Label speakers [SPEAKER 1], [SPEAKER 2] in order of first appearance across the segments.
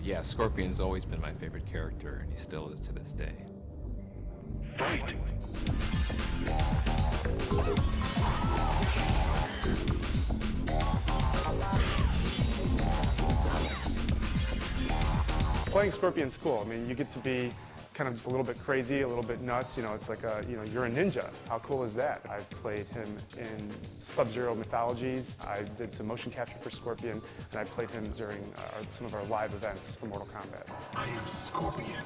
[SPEAKER 1] Yeah, Scorpion's always been my favorite character, and he still is to this day.
[SPEAKER 2] Fight!
[SPEAKER 3] Playing Scorpion's cool. I mean, you get to be kind of just a little bit crazy, a little bit nuts. You know, it's like you're a ninja. How cool is that? I've played him in Sub-Zero mythologies. I did some motion capture for Scorpion, and I played him during some of our live events for Mortal Kombat.
[SPEAKER 2] I am Scorpion.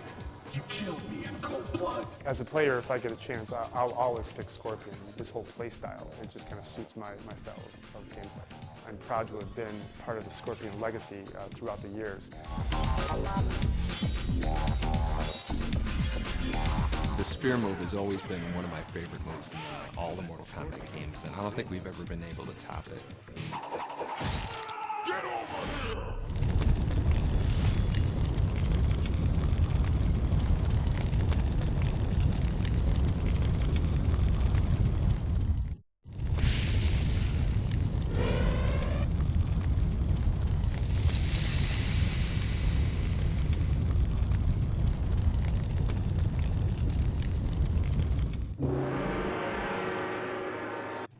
[SPEAKER 2] You killed me in cold blood.
[SPEAKER 3] As a player, if I get a chance, I'll always pick Scorpion. His whole play style, it just kind of suits my style of gameplay. I'm proud to have been part of the Scorpion legacy throughout the years.
[SPEAKER 1] The spear move has always been one of my favorite moves in all the Mortal Kombat games, and I don't think we've ever been able to top it.
[SPEAKER 2] Get over here!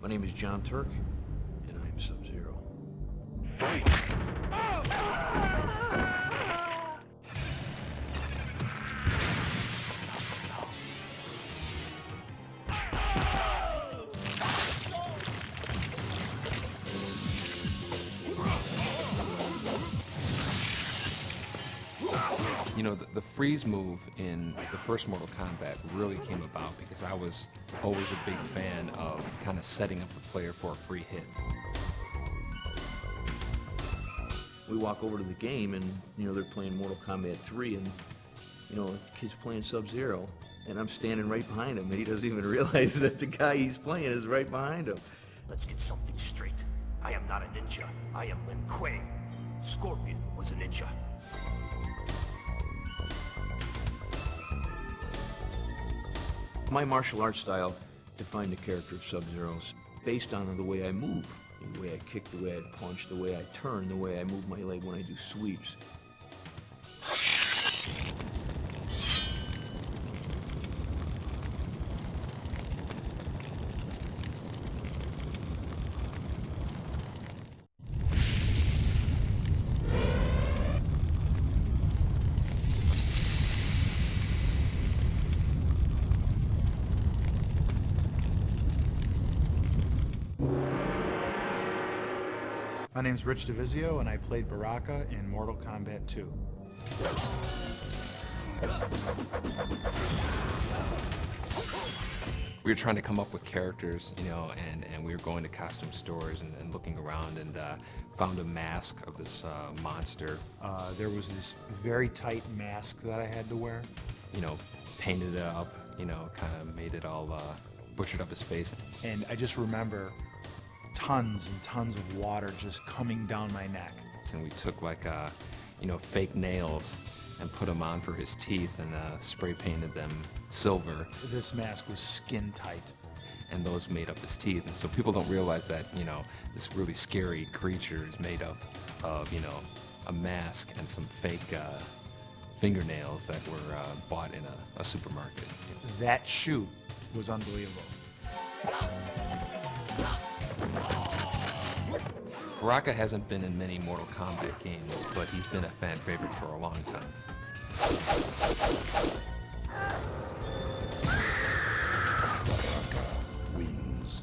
[SPEAKER 4] My name is John Turk, and I am Sub-Zero.
[SPEAKER 2] Fight!
[SPEAKER 1] You know, the freeze move in the first Mortal Kombat really came about because I was always a big fan of kind of setting up the player for a free hit.
[SPEAKER 4] We walk over to the game, and they're playing Mortal Kombat 3, and the kid's playing Sub-Zero, and I'm standing right behind him, and he doesn't even realize that the guy he's playing is right behind him.
[SPEAKER 5] Let's get something straight. I am not a ninja. I am Lin Kuei. Scorpion was a ninja.
[SPEAKER 4] My martial arts style defined the character of Sub-Zero's based on the way I move, the way I kick, the way I punch, the way I turn, the way I move my leg when I do sweeps.
[SPEAKER 6] My name's Rich DeVizio, and I played Baraka in Mortal Kombat 2.
[SPEAKER 1] We were trying to come up with characters, and we were going to costume stores and looking around and found a mask of this monster.
[SPEAKER 6] There was this very tight mask that I had to wear.
[SPEAKER 1] Painted it up, kind of made it all butchered up his face.
[SPEAKER 6] And I just remember tons and tons of water just coming down my neck.
[SPEAKER 1] And we took fake nails and put them on for his teeth and spray painted them silver.
[SPEAKER 6] This mask was skin tight.
[SPEAKER 1] And those made up his teeth. And so people don't realize that, this really scary creature is made up of, a mask and some fake fingernails that were bought in a supermarket.
[SPEAKER 6] That shoot was unbelievable.
[SPEAKER 1] Baraka hasn't been in many Mortal Kombat games, but he's been a fan favorite for a long time.
[SPEAKER 2] Baraka wins.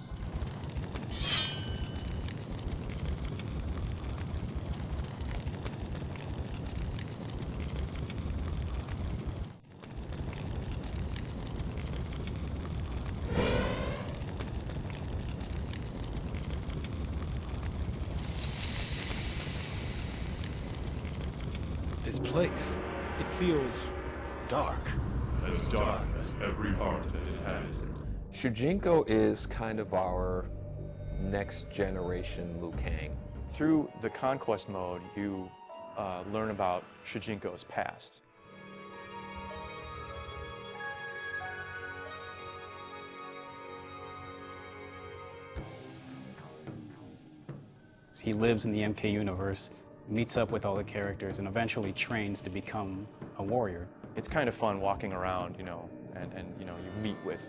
[SPEAKER 7] This place, it feels dark.
[SPEAKER 2] As dark as every heart that inhabits it.
[SPEAKER 1] Shujinko is kind of our next generation Liu Kang.
[SPEAKER 8] Through the conquest mode, you learn about Shujinko's past.
[SPEAKER 9] He lives in the MK universe, meets up with all the characters, and eventually trains to become a warrior.
[SPEAKER 8] It's kind of fun walking around, you know, and you know, you meet with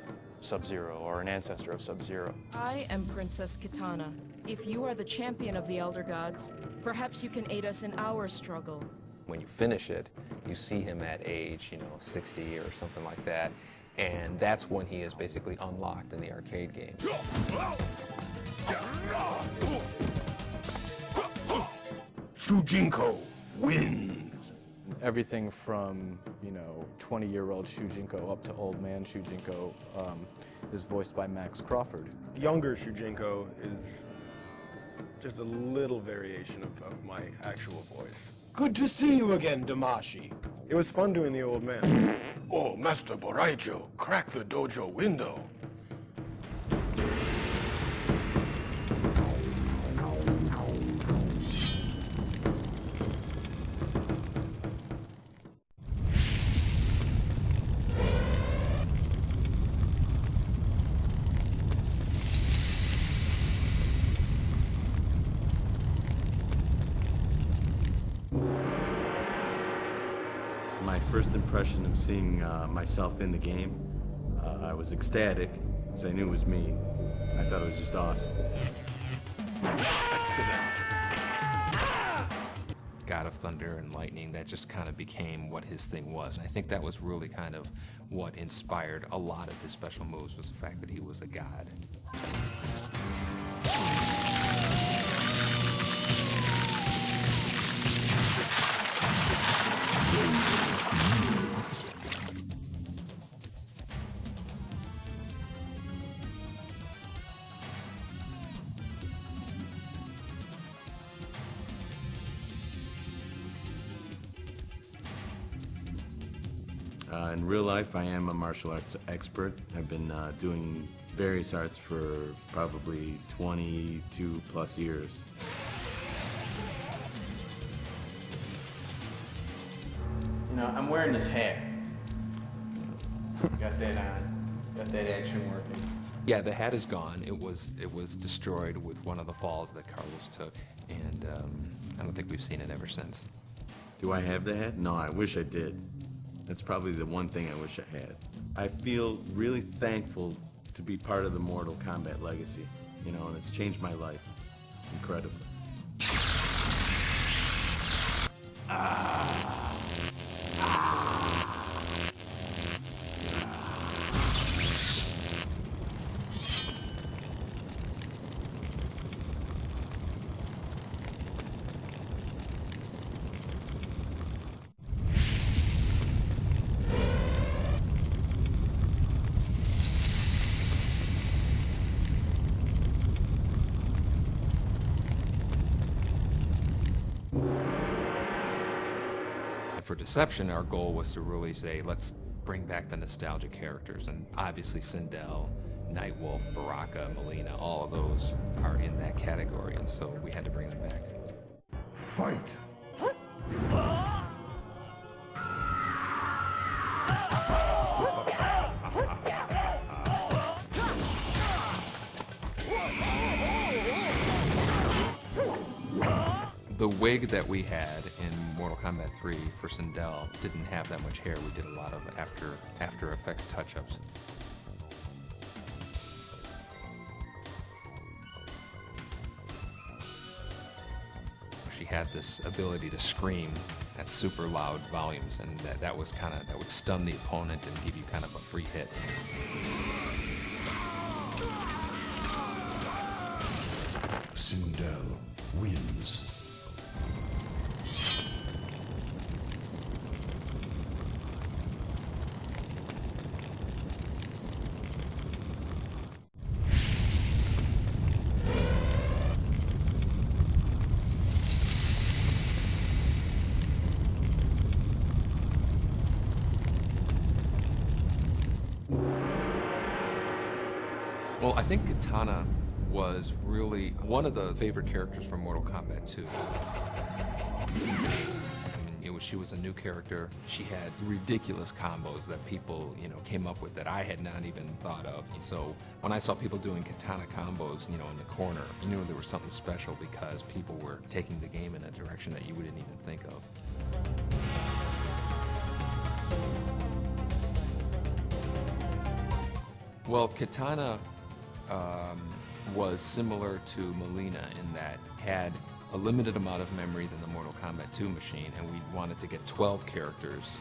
[SPEAKER 8] Sub-Zero or an ancestor of Sub-Zero.
[SPEAKER 10] I am Princess Kitana. If you are the champion of the Elder Gods, perhaps you can aid us in our struggle.
[SPEAKER 11] When you finish it, you see him at age, 60 or something like that, and that's when he is basically unlocked in the arcade game.
[SPEAKER 7] Shujinko wins.
[SPEAKER 8] Everything from, 20-year-old Shujinko up to old man Shujinko is voiced by Max Crawford.
[SPEAKER 12] Younger Shujinko is just a little variation of my actual voice.
[SPEAKER 7] Good to see you again, Damashi.
[SPEAKER 12] It was fun doing the old man.
[SPEAKER 7] Oh, Master Boraicho, crack the dojo window.
[SPEAKER 13] My first impression of seeing myself in the game, I was ecstatic because I knew it was me. I thought it was just awesome.
[SPEAKER 1] God of Thunder and Lightning, that just kind of became what his thing was. I think that was really kind of what inspired a lot of his special moves, was the fact that he was a god.
[SPEAKER 13] In real life, I am a martial arts expert. I've been doing various arts for probably 22 plus years.
[SPEAKER 6] I'm wearing this hat. Got that on. Got that action working.
[SPEAKER 1] Yeah, the hat is gone. It was destroyed with one of the falls that Carlos took, and I don't think we've seen it ever since.
[SPEAKER 13] Do I have the hat? No, I wish I did. That's probably the one thing I wish I had. I feel really thankful to be part of the Mortal Kombat legacy, and it's changed my life incredibly.
[SPEAKER 1] For Deception, our goal was to really say, let's bring back the nostalgia characters, and obviously Sindel, Nightwolf, Baraka, Mileena, all of those are in that category, and so we had to bring them back.
[SPEAKER 7] Fight.
[SPEAKER 1] The wig that we had in Mortal Kombat 3 for Sindel didn't have that much hair. We did a lot of After Effects touch-ups. She had this ability to scream at super loud volumes, and that would stun the opponent and give you kind of a free hit.
[SPEAKER 7] Sindel wins.
[SPEAKER 1] Well, I think Kitana was really one of the favorite characters from Mortal Kombat 2. I mean, She was a new character. She had ridiculous combos that people, came up with that I had not even thought of. So when I saw people doing katana combos, in the corner, you knew there was something special because people were taking the game in a direction that you wouldn't even think of. Well, Kitana was similar to Mileena in that had a limited amount of memory than the Mortal Kombat 2 machine, and we wanted to get 12 characters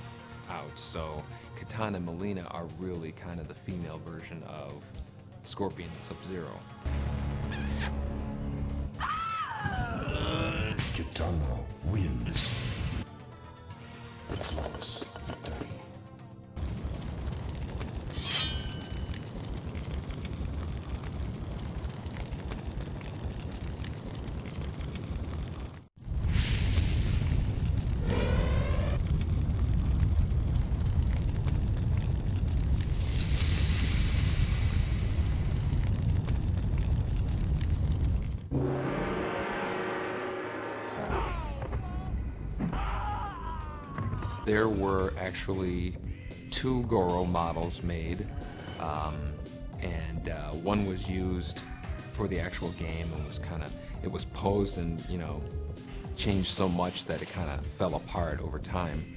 [SPEAKER 1] out. So Kitana and Mileena are really kind of the female version of Scorpion and Sub-Zero.
[SPEAKER 2] Kitana wins. Flawless victory.
[SPEAKER 1] There were actually 2 Goro models made, and one was used for the actual game and it was posed and, changed so much that it kind of fell apart over time.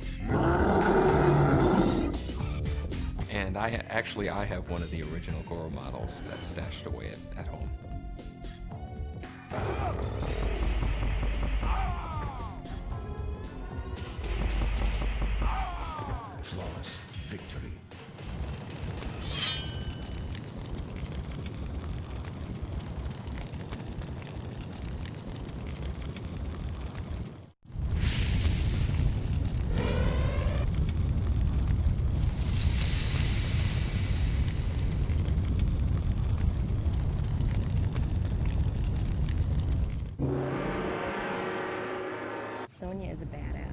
[SPEAKER 1] And I have one of the original Goro models that's stashed away at home.
[SPEAKER 2] Flawless victory.
[SPEAKER 14] Sonya is a badass.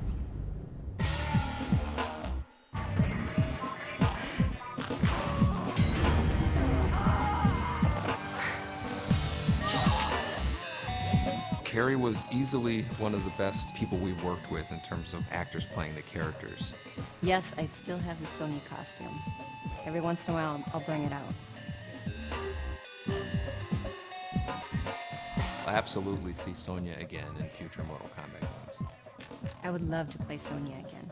[SPEAKER 1] Carrie was easily one of the best people we worked with in terms of actors playing the characters.
[SPEAKER 14] Yes, I still have the Sonya costume. Every once in a while, I'll bring it out.
[SPEAKER 1] I'll absolutely see Sonya again in future Mortal Kombat games.
[SPEAKER 14] I would love to play Sonya again.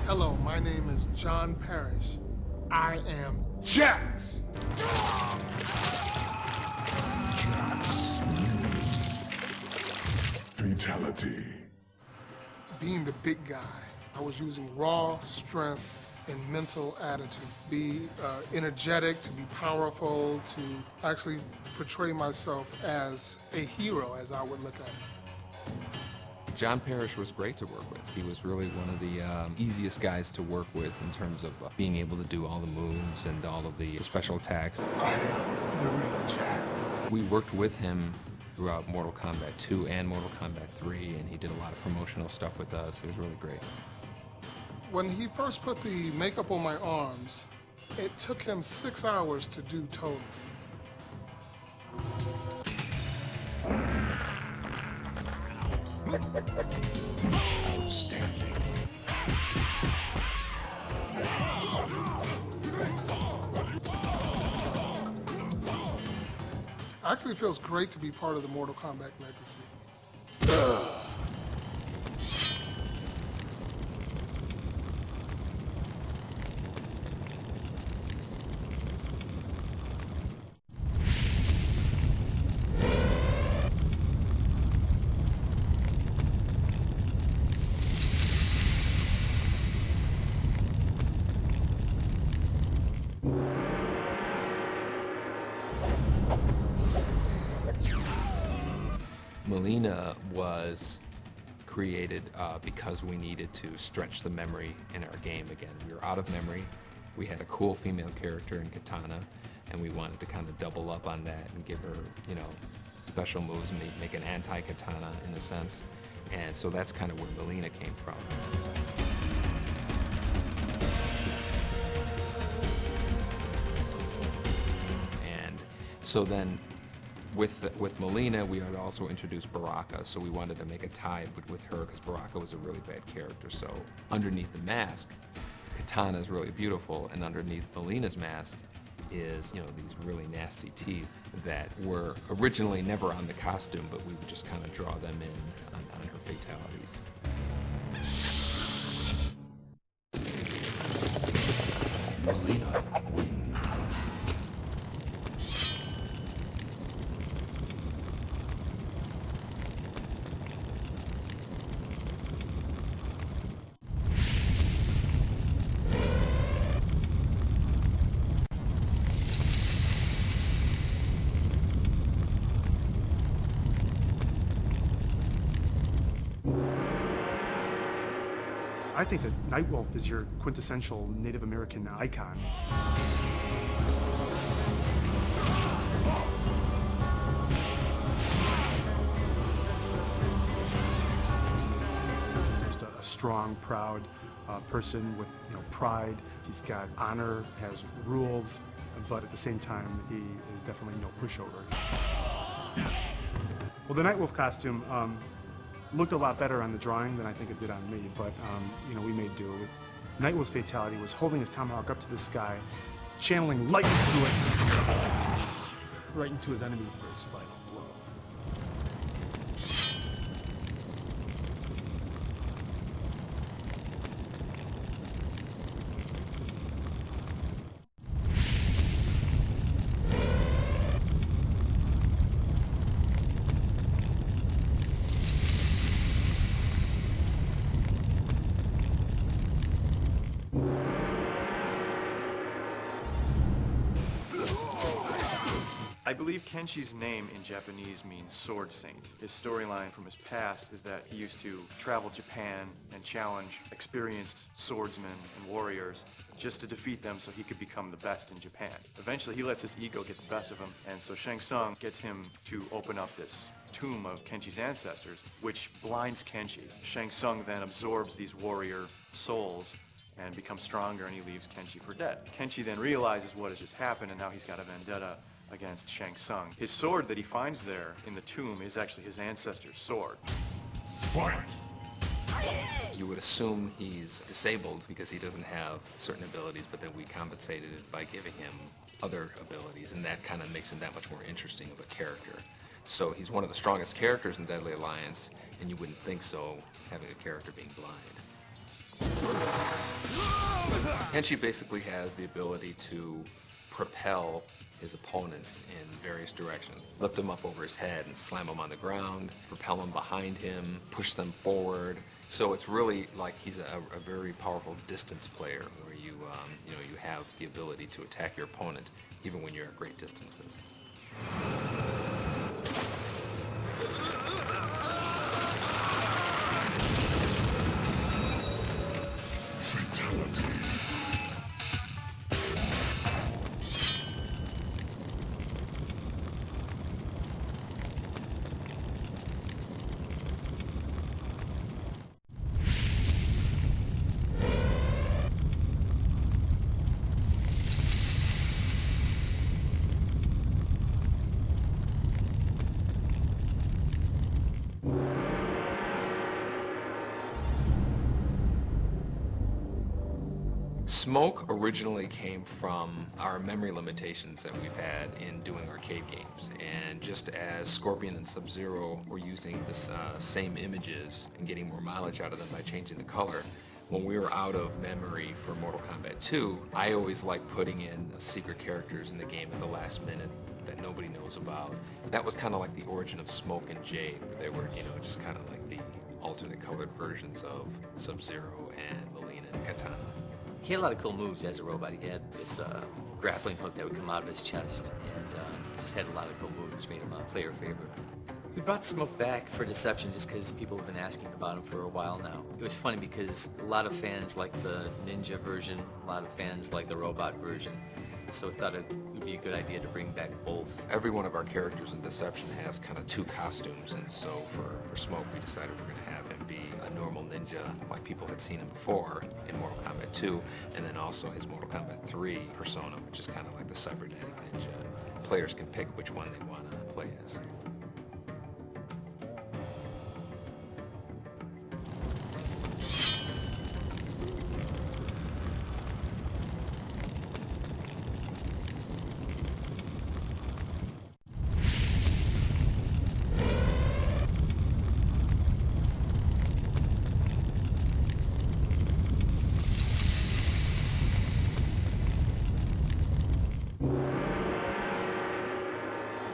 [SPEAKER 15] Hello, my name is John Parrish. I am Jax!
[SPEAKER 2] Fatality.
[SPEAKER 15] Being the big guy, I was using raw strength and mental attitude. Be energetic, to be powerful, to actually portray myself as a hero, as I would look at it.
[SPEAKER 1] John Parrish was great to work with. He was really one of the easiest guys to work with in terms of being able to do all the moves and all of the special attacks.
[SPEAKER 15] I am the real Jax.
[SPEAKER 1] We worked with him throughout Mortal Kombat 2 and Mortal Kombat 3, and he did a lot of promotional stuff with us. It was really great.
[SPEAKER 15] When he first put the makeup on my arms, it took him 6 hours to do total.
[SPEAKER 2] Outstanding.
[SPEAKER 15] Actually, it feels great to be part of the Mortal Kombat legacy.
[SPEAKER 1] Mileena was created because we needed to stretch the memory in our game again. We were out of memory. We had a cool female character in Kitana, and we wanted to kind of double up on that and give her, you know, special moves, make an anti-Kitana in a sense. And so that's kind of where Mileena came from. And so then with Mileena, we had also introduced Baraka, so we wanted to make a tie with her because Baraka was a really bad character. So underneath the mask, Kitana is really beautiful, and underneath Mileena's mask is, you know, these really nasty teeth that were originally never on the costume, but we would just kind of draw them in on her fatalities. Mileena.
[SPEAKER 3] I think that Nightwolf is your quintessential Native American icon. Just a strong, proud person with, you know, pride. He's got honor, has rules, but at the same time, he is definitely no pushover. Well, the Nightwolf costume looked a lot better on the drawing than I think it did on me, but you know, we made do. Nightwolf's fatality was holding his tomahawk up to the sky, channeling light through it, right into his enemy for his final blow.
[SPEAKER 16] I believe Kenshi's name in Japanese means sword saint. His storyline from his past is that he used to travel Japan and challenge experienced swordsmen and warriors just to defeat them so he could become the best in Japan. Eventually he lets his ego get the best of him, and so Shang Tsung gets him to open up this tomb of Kenshi's ancestors, which blinds Kenshi. Shang Tsung then absorbs these warrior souls and becomes stronger, and he leaves Kenshi for dead. Kenshi then realizes what has just happened, and now he's got a vendetta against Shang Tsung. His sword that he finds there in the tomb is actually his ancestor's sword.
[SPEAKER 1] Fight! You would assume he's disabled because he doesn't have certain abilities, but then we compensated it by giving him other abilities, and that kind of makes him that much more interesting of a character. So he's one of the strongest characters in Deadly Alliance, and you wouldn't think so having a character being blind. Kenshi basically has the ability to propel his opponents in various directions. Lift them up over his head and slam them on the ground, propel them behind him, push them forward. So it's really like he's a very powerful distance player where you have the ability to attack your opponent even when you're at great distances. Fatality. Smoke originally came from our memory limitations that we've had in doing arcade games, and just as Scorpion and Sub-Zero were using the same images and getting more mileage out of them by changing the color, when we were out of memory for Mortal Kombat 2, I always liked putting in secret characters in the game at the last minute that nobody knows about. That was kind of like the origin of Smoke and Jade, where they were, just kind of like the alternate colored versions of Sub-Zero and Mileena and Kitana.
[SPEAKER 17] He had a lot of cool moves as a robot. He had this grappling hook that would come out of his chest, and just had a lot of cool moves, which made him a player favorite. We brought Smoke back for Deception just because people have been asking about him for a while now. It was funny because a lot of fans like the ninja version, a lot of fans like the robot version, so we thought it would be a good idea to bring back both.
[SPEAKER 1] Every one of our characters in Deception has kind of two costumes, and so for Smoke, we decided we're going to have him be a normal ninja, like people had seen him before in Mortal Kombat 2, and then also his Mortal Kombat 3 persona, which is kind of like the cybernetic ninja. Players can pick which one they want to play as.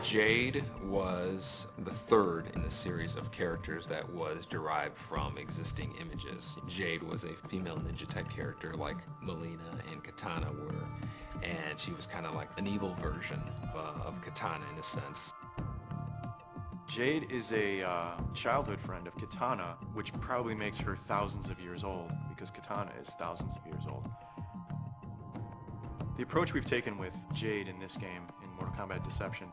[SPEAKER 1] Jade was the third in the series of characters that was derived from existing images. Jade was a female ninja type character like Mileena and Kitana were, and she was kind of like an evil version of Kitana in a sense.
[SPEAKER 16] Jade is a childhood friend of Kitana, which probably makes her thousands of years old, because Kitana is thousands of years old. The approach we've taken with Jade in this game, in Mortal Kombat Deception,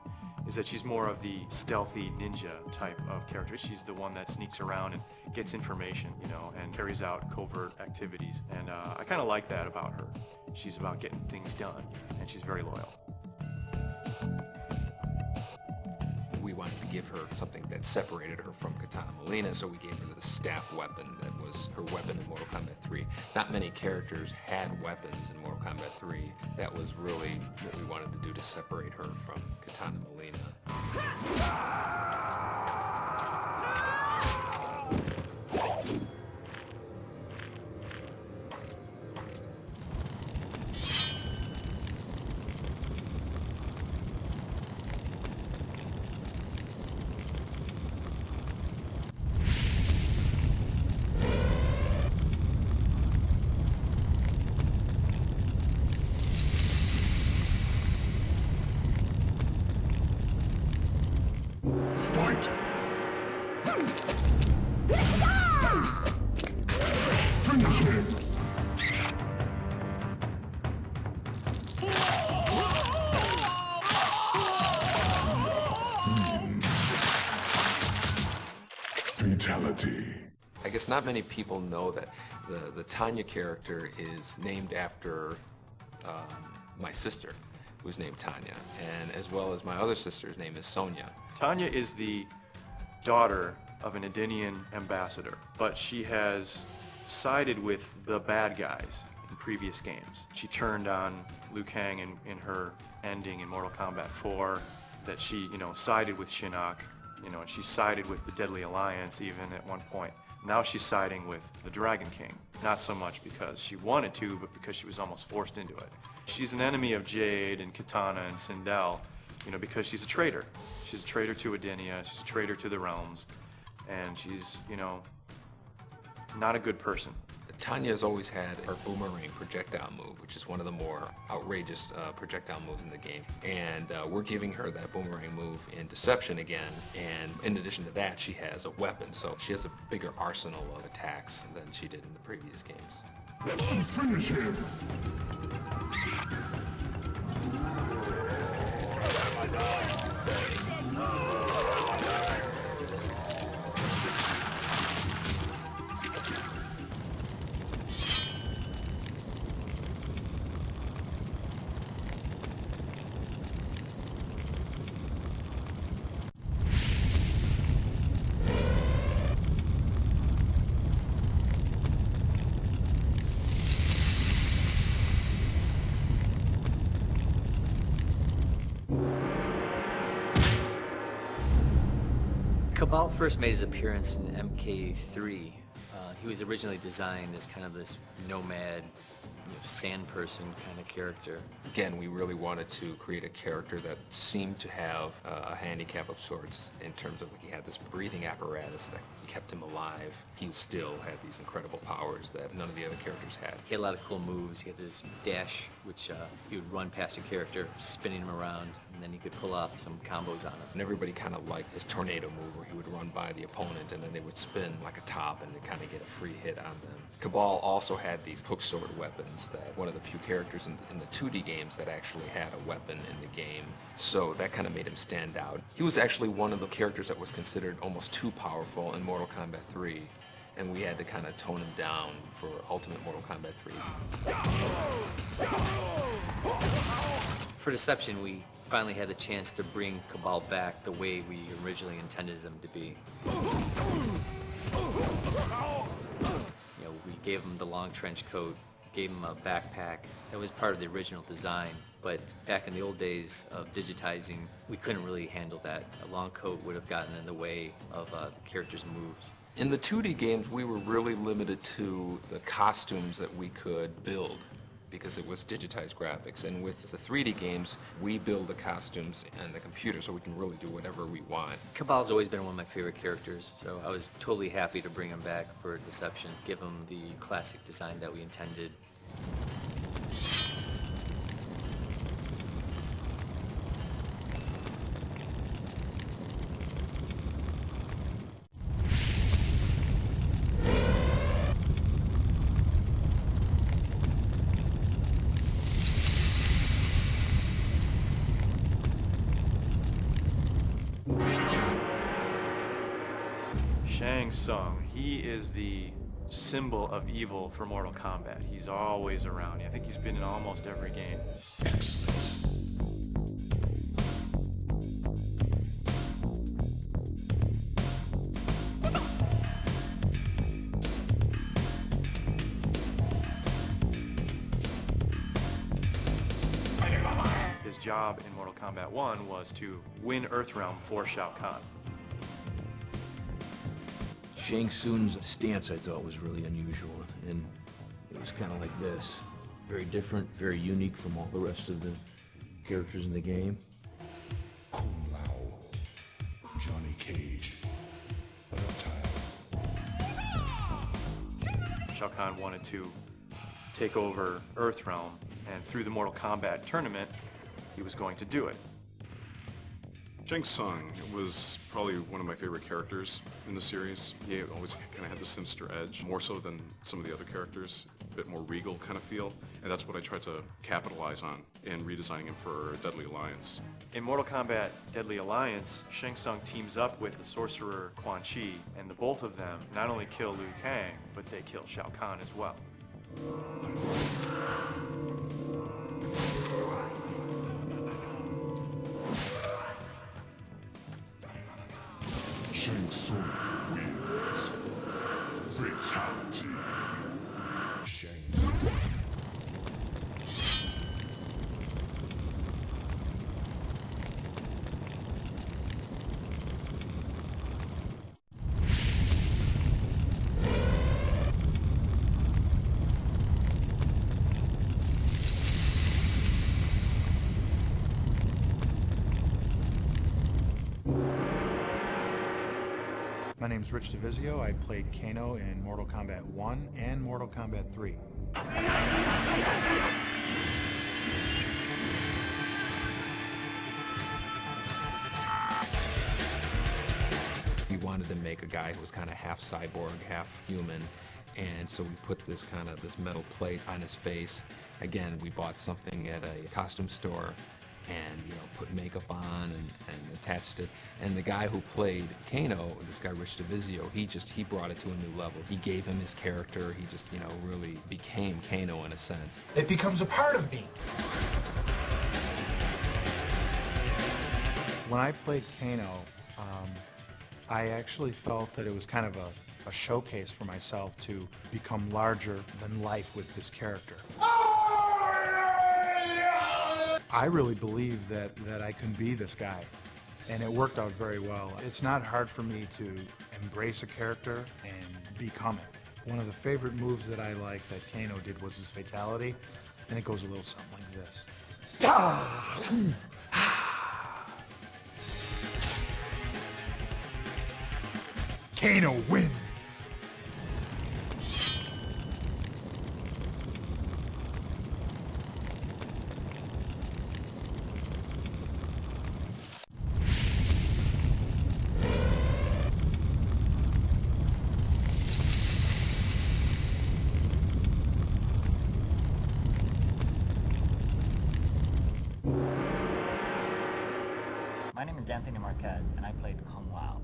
[SPEAKER 16] is that she's more of the stealthy ninja type of character. She's the one that sneaks around and gets information, you know, and carries out covert activities. And I kind of like that about her. She's about getting things done, and she's very loyal.
[SPEAKER 1] We wanted to give her something that separated her from Kitana Mileena, so we gave her the staff weapon that was her weapon in Mortal Kombat 3. Not many characters had weapons in Mortal Kombat 3. That was really what we wanted to do to separate her from Kitana Mileena. I guess not many people know that the Tanya character is named after my sister, who's named Tanya, and as well as my other sister's name is Sonya.
[SPEAKER 16] Tanya is the daughter of an Edenian ambassador, but she has sided with the bad guys in previous games. She turned on Liu Kang in her ending in Mortal Kombat 4, that she, you know, sided with Shinnok, you know, and she sided with the Deadly Alliance even at one point. Now she's siding with the Dragon King, not so much because she wanted to, but because she was almost forced into it. She's an enemy of Jade and Kitana and Sindel, you know, because she's a traitor. She's a traitor to Edenia, she's a traitor to the realms, and she's, you know, not a good person.
[SPEAKER 1] Tanya has always had her boomerang projectile move, which is one of the more outrageous projectile moves in the game. And we're giving her that boomerang move in Deception again. And in addition to that, she has a weapon. So she has a bigger arsenal of attacks than she did in the previous games.
[SPEAKER 2] Let's finish him!
[SPEAKER 17] Cabal first made his appearance in MK3. He was originally designed as kind of this nomad, you know, sand person kind of character.
[SPEAKER 1] Again, we really wanted to create a character that seemed to have a handicap of sorts in terms of, like, he had this breathing apparatus that kept him alive. He still had these incredible powers that none of the other characters had.
[SPEAKER 17] He had a lot of cool moves. He had this dash, which he would run past a character, spinning him around, and then he could pull off some combos on him.
[SPEAKER 1] And everybody kind of liked his tornado move where he would run by the opponent and then they would spin like a top and they kind of get a free hit on them. Cabal also had these hook sword weapons that one of the few characters in the 2D games that actually had a weapon in the game. So that kind of made him stand out. He was actually one of the characters that was considered almost too powerful in Mortal Kombat 3. And we had to kind of tone him down for Ultimate Mortal Kombat 3.
[SPEAKER 17] For Deception, we finally had the chance to bring Cabal back the way we originally intended him to be. You know, we gave him the long trench coat, gave him a backpack. That was part of the original design, but back in the old days of digitizing, we couldn't really handle that. A long coat would have gotten in the way of the character's moves.
[SPEAKER 1] In the 2D games, we were really limited to the costumes that we could build because it was digitized graphics. And with the 3D games, we build the costumes and the computer so we can really do whatever we want.
[SPEAKER 17] Cabal's always been one of my favorite characters, so I was totally happy to bring him back for Deception, give him the classic design that we intended.
[SPEAKER 16] Shang Tsung, he is the symbol of evil for Mortal Kombat. He's always around. I think he's been in almost every game. His job in Mortal Kombat 1 was to win Earthrealm for Shao Kahn.
[SPEAKER 4] Shang Tsung's stance I thought was really unusual, and it was kind of like this. Very different, very unique from all the rest of the characters in the game.
[SPEAKER 2] Kung Lao, Johnny Cage, Reptile.
[SPEAKER 16] Shao Kahn wanted to take over Earthrealm, and through the Mortal Kombat tournament, he was going to do it.
[SPEAKER 18] Shang Tsung was probably one of my favorite characters in the series. He always kind of had the sinister edge, more so than some of the other characters, a bit more regal kind of feel, and that's what I tried to capitalize on in redesigning him for Deadly Alliance.
[SPEAKER 16] In Mortal Kombat Deadly Alliance, Shang Tsung teams up with the sorcerer Quan Chi, and the both of them not only kill Liu Kang, but they kill Shao Kahn as well.
[SPEAKER 2] Shang Tsung wins. Fatality. Shang.
[SPEAKER 6] My name's Rich DeVizio. I played Kano in Mortal Kombat 1 and Mortal Kombat 3.
[SPEAKER 1] We wanted to make a guy who was kind of half cyborg, half human, and so we put this metal plate on his face. Again, we bought something at a costume store and put makeup on and attached it. And the guy who played Kano, this guy Rich DeVizio, he brought it to a new level. He gave him his character. He just really became Kano in a sense.
[SPEAKER 19] It becomes a part of me.
[SPEAKER 6] When I played Kano, I actually felt that it was kind of a showcase for myself to become larger than life with this character. I really believed that I can be this guy, and it worked out very well. It's not hard for me to embrace a character and become it. One of the favorite moves that I like that Kano did was his fatality, and it goes a little something like this. Kano wins!
[SPEAKER 19] is Anthony Marquez, and I played Kung Lao.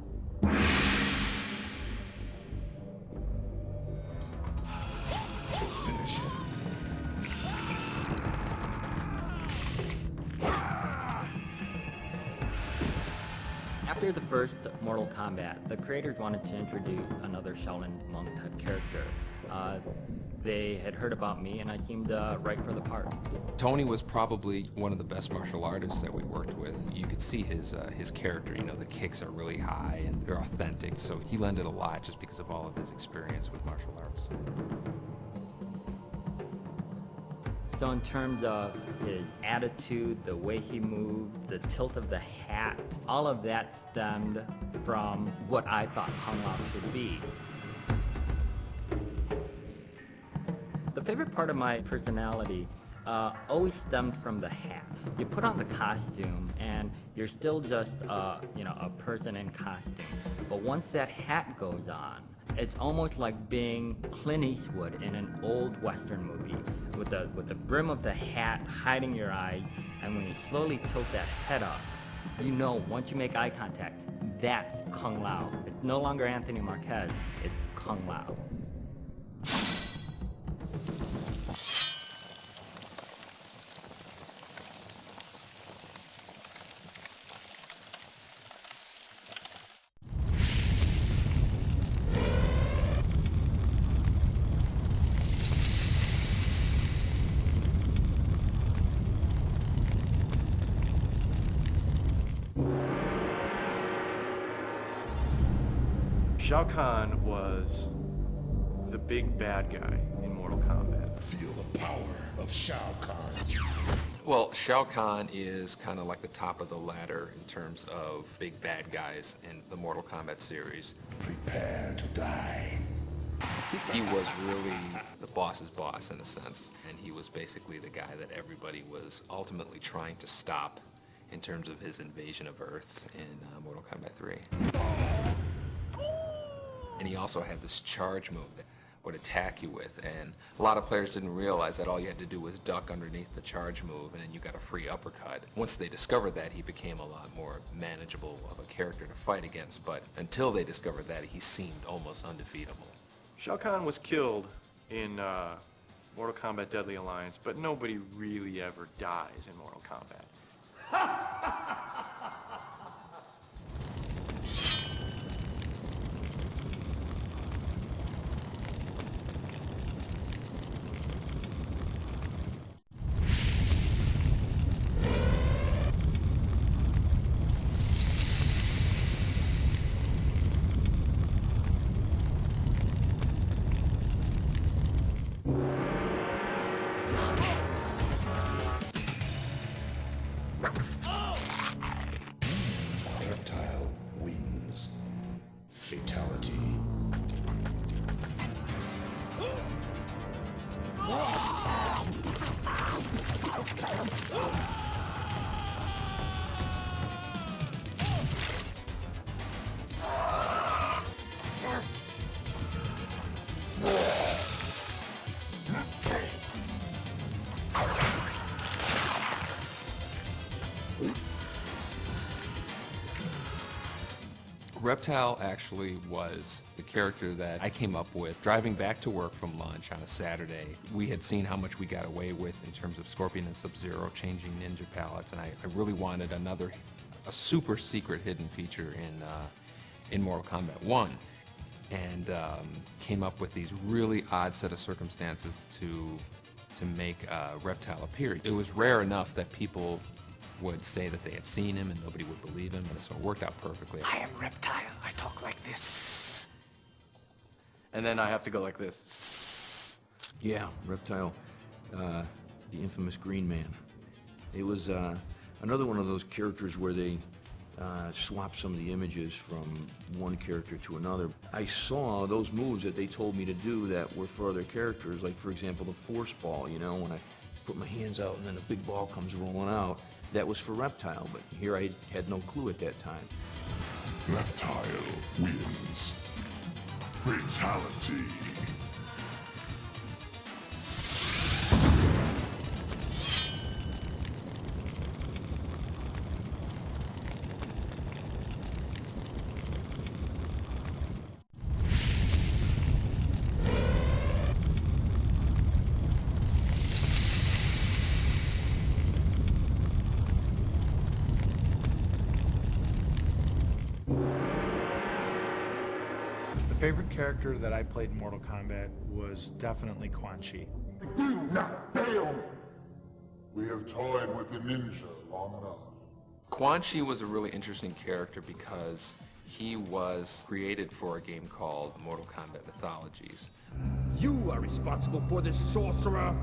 [SPEAKER 19] After the first Mortal Kombat, the creators wanted to introduce another Shaolin monk type character. They had heard about me, and I seemed right for the part.
[SPEAKER 1] Tony was probably one of the best martial artists that we worked with. You could see his character, you know, the kicks are really high and they're authentic, so he lended a lot just because of all of his experience with martial arts.
[SPEAKER 19] So in terms of his attitude, the way he moved, the tilt of the hat, all of that stemmed from what I thought Kung Lao should be. The favorite part of my personality always stemmed from the hat. You put on the costume and you're still just a person in costume. But once that hat goes on, it's almost like being Clint Eastwood in an old Western movie with the brim of the hat hiding your eyes, and when you slowly tilt that head up, you know once you make eye contact, that's Kung Lao. It's no longer Anthony Marquez, it's Kung Lao.
[SPEAKER 16] Shao Kahn was the big bad guy in Mortal Kombat.
[SPEAKER 7] Feel the power of Shao Kahn.
[SPEAKER 1] Well, Shao Kahn is kind of like the top of the ladder in terms of big bad guys in the Mortal Kombat series.
[SPEAKER 7] Prepare to die.
[SPEAKER 1] He was really the boss's boss in a sense, and he was basically the guy that everybody was ultimately trying to stop in terms of his invasion of Earth in Mortal Kombat 3. And he also had this charge move that would attack you with, and a lot of players didn't realize that all you had to do was duck underneath the charge move and then you got a free uppercut. Once they discovered that, he became a lot more manageable of a character to fight against, but until they discovered that, he seemed almost undefeatable.
[SPEAKER 16] Shao Kahn was killed in Mortal Kombat Deadly Alliance, but nobody really ever dies in Mortal Kombat.
[SPEAKER 7] Reptile wins. Fatality.
[SPEAKER 1] Reptile actually was the character that I came up with driving back to work from lunch on a Saturday. We had seen how much we got away with in terms of Scorpion and Sub-Zero changing ninja palettes, and I really wanted a super secret hidden feature in Mortal Kombat 1, and came up with these really odd set of circumstances to make Reptile appear. It was rare enough that people would say that they had seen him and nobody would believe him, and so it worked out perfectly.
[SPEAKER 5] I am Reptile. I talk like this.
[SPEAKER 4] And then I have to go like this. Yeah, Reptile, the infamous Green Man. It was another one of those characters where they swap some of the images from one character to another. I saw those moves that they told me to do that were for other characters, like for example the Force Ball, you know, when I put my hands out and then a big ball comes rolling out. That was for Reptile, but here I had no clue at that time.
[SPEAKER 7] Reptile wins. Fatality.
[SPEAKER 6] favorite character that I played in Mortal Kombat was definitely Quan Chi.
[SPEAKER 20] Do not fail me. We have toyed with the ninja long enough.
[SPEAKER 1] Quan Chi was a really interesting character because he was created for a game called Mortal Kombat Mythologies.
[SPEAKER 5] You are responsible for this sorcerer!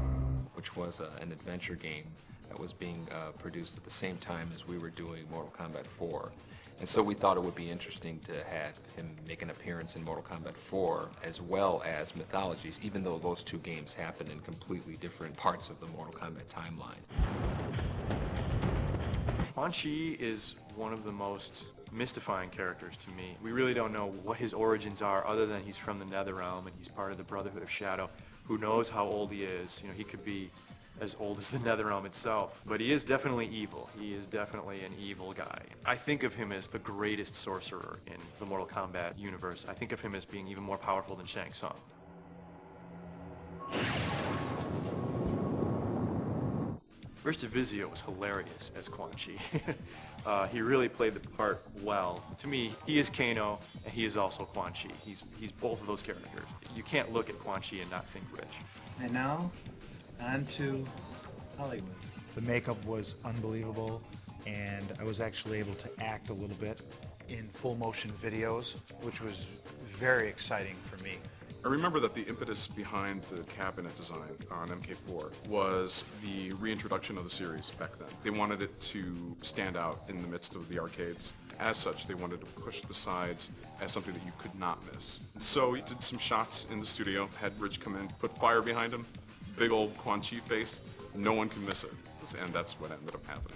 [SPEAKER 1] Which was an adventure game that was being produced at the same time as we were doing Mortal Kombat 4. And so we thought it would be interesting to have him make an appearance in Mortal Kombat 4 as well as Mythologies, even though those two games happen in completely different parts of the Mortal Kombat timeline.
[SPEAKER 16] Quan Chi is one of the most mystifying characters to me. We really don't know what his origins are other than he's from the Netherrealm and he's part of the Brotherhood of Shadow. Who knows how old he is? You know, he could be as old as the Netherrealm itself. But he is definitely evil. He is definitely an evil guy. I think of him as the greatest sorcerer in the Mortal Kombat universe. I think of him as being even more powerful than Shang Tsung. Rich Vizio was hilarious as Quan Chi. He really played the part well. To me, he is Kano, and he is also Quan Chi. He's both of those characters. You can't look at Quan Chi and not think Rich.
[SPEAKER 6] And now, on to Hollywood. The makeup was unbelievable, and I was actually able to act a little bit in full motion videos, which was very exciting for me.
[SPEAKER 18] I remember that the impetus behind the cabinet design on MK4 was the reintroduction of the series back then. They wanted it to stand out in the midst of the arcades. As such, they wanted to push the sides as something that you could not miss. So we did some shots in the studio, had Rich come in, put fire behind him, big old Quan Chi face, no one can miss it. And that's what ended up happening.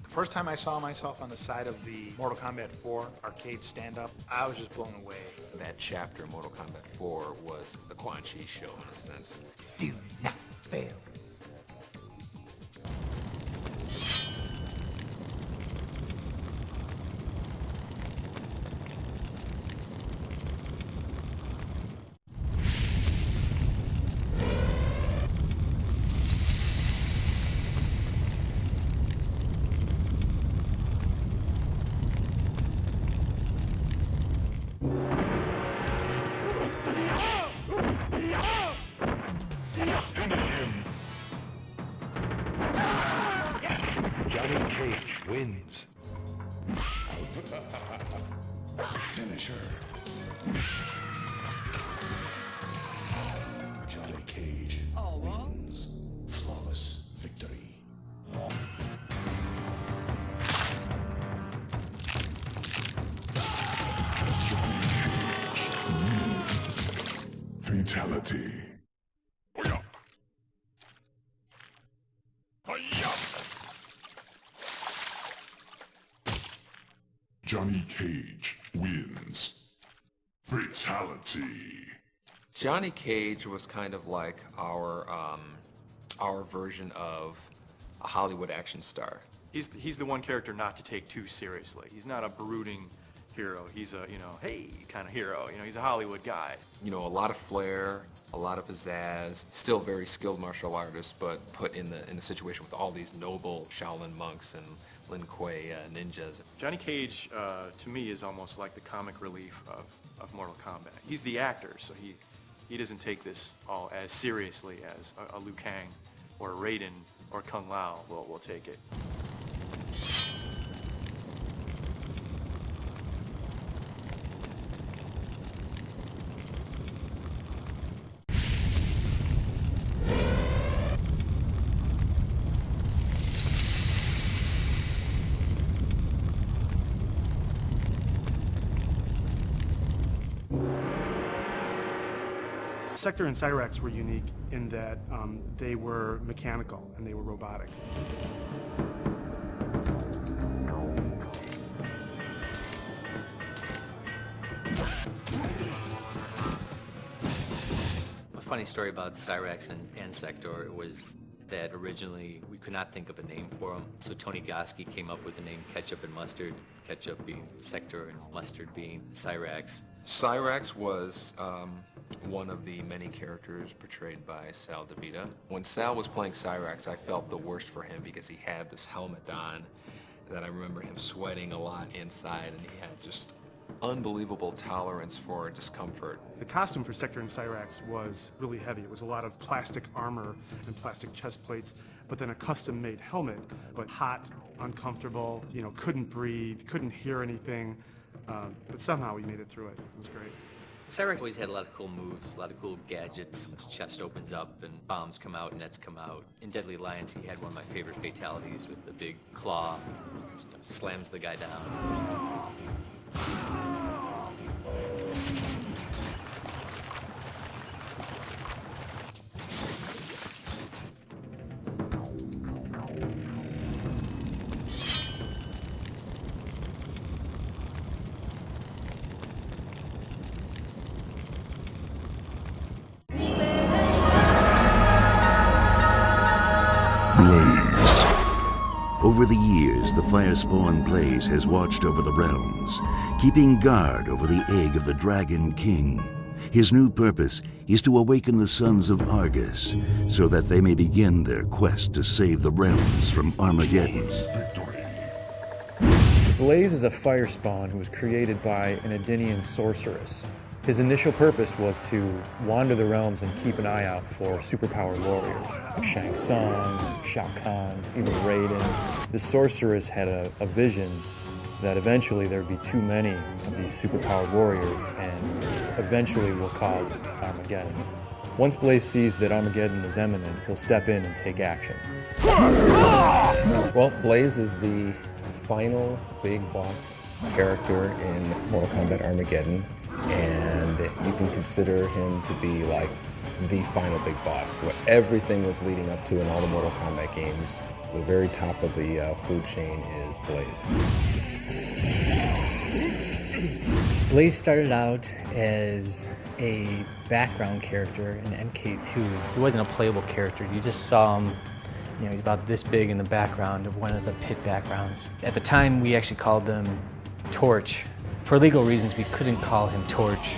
[SPEAKER 6] The first time I saw myself on the side of the Mortal Kombat 4 arcade stand-up, I was just blown away.
[SPEAKER 1] That chapter, Mortal Kombat 4, was the Quan Chi show in a sense.
[SPEAKER 6] Do not fail.
[SPEAKER 20] Finisher. Johnny Cage wins. Flawless victory. Fatality. Johnny Cage wins. Fatality.
[SPEAKER 1] Johnny Cage was kind of like our version of a Hollywood action star.
[SPEAKER 16] He's the one character not to take too seriously. He's not a brooding hero. He's a, hey kind of hero. He's a Hollywood guy.
[SPEAKER 1] A lot of flair, a lot of pizzazz, still very skilled martial artist, but put in the situation with all these noble Shaolin monks and Lin Kuei ninjas. Johnny Cage, to me, is almost like the comic relief of Mortal Kombat. He's the actor, so he doesn't take this all as seriously as a Liu Kang or a Raiden or Kung Lao will take it.
[SPEAKER 3] Sektor and Cyrax were unique in that they were mechanical and they were robotic.
[SPEAKER 17] A funny story about Cyrax and Sektor was that originally we could not think of a name for them. So Tony Goski came up with the name Ketchup and Mustard, ketchup being Sektor and mustard being Cyrax.
[SPEAKER 1] Cyrax was one of the many characters portrayed by Sal DeVita. When Sal was playing Cyrax, I felt the worst for him because he had this helmet on that I remember him sweating a lot inside, and he had just unbelievable tolerance for discomfort.
[SPEAKER 3] The costume for Sektor and Cyrax was really heavy. It was a lot of plastic armor and plastic chest plates, but then a custom-made helmet, but hot, uncomfortable, you know, couldn't breathe, couldn't hear anything, but somehow we made it through it. It was great.
[SPEAKER 17] Cyrax always had a lot of cool moves, a lot of cool gadgets. His chest opens up and bombs come out, nets come out. In Deadly Alliance, he had one of my favorite fatalities with the big claw, slams the guy down.
[SPEAKER 21] Blaze. Over the years, the Firespawn Blaze has watched over the realms, keeping guard over the egg of the Dragon King. His new purpose is to awaken the sons of Argus, so that they may begin their quest to save the realms from Armageddon.
[SPEAKER 22] Blaze is a Firespawn who was created by an Edenian sorceress. His initial purpose was to wander the realms and keep an eye out for superpowered warriors, like Shang Tsung, Shao Kahn, even Raiden. The sorceress had a vision that eventually there would be too many of these superpowered warriors and eventually will cause Armageddon. Once Blaze sees that Armageddon is imminent, he'll step in and take action.
[SPEAKER 11] Well, Blaze is the final big boss character in Mortal Kombat Armageddon, and you can consider him to be like the final big boss. What everything was leading up to in all the Mortal Kombat games, the very top of the food chain is Blaze.
[SPEAKER 23] Blaze started out as a background character in MK2. He wasn't a playable character. You just saw him, you know, he's about this big in the background of one of the pit backgrounds. At the time, we actually called him Torch. For legal reasons, we couldn't call him Torch,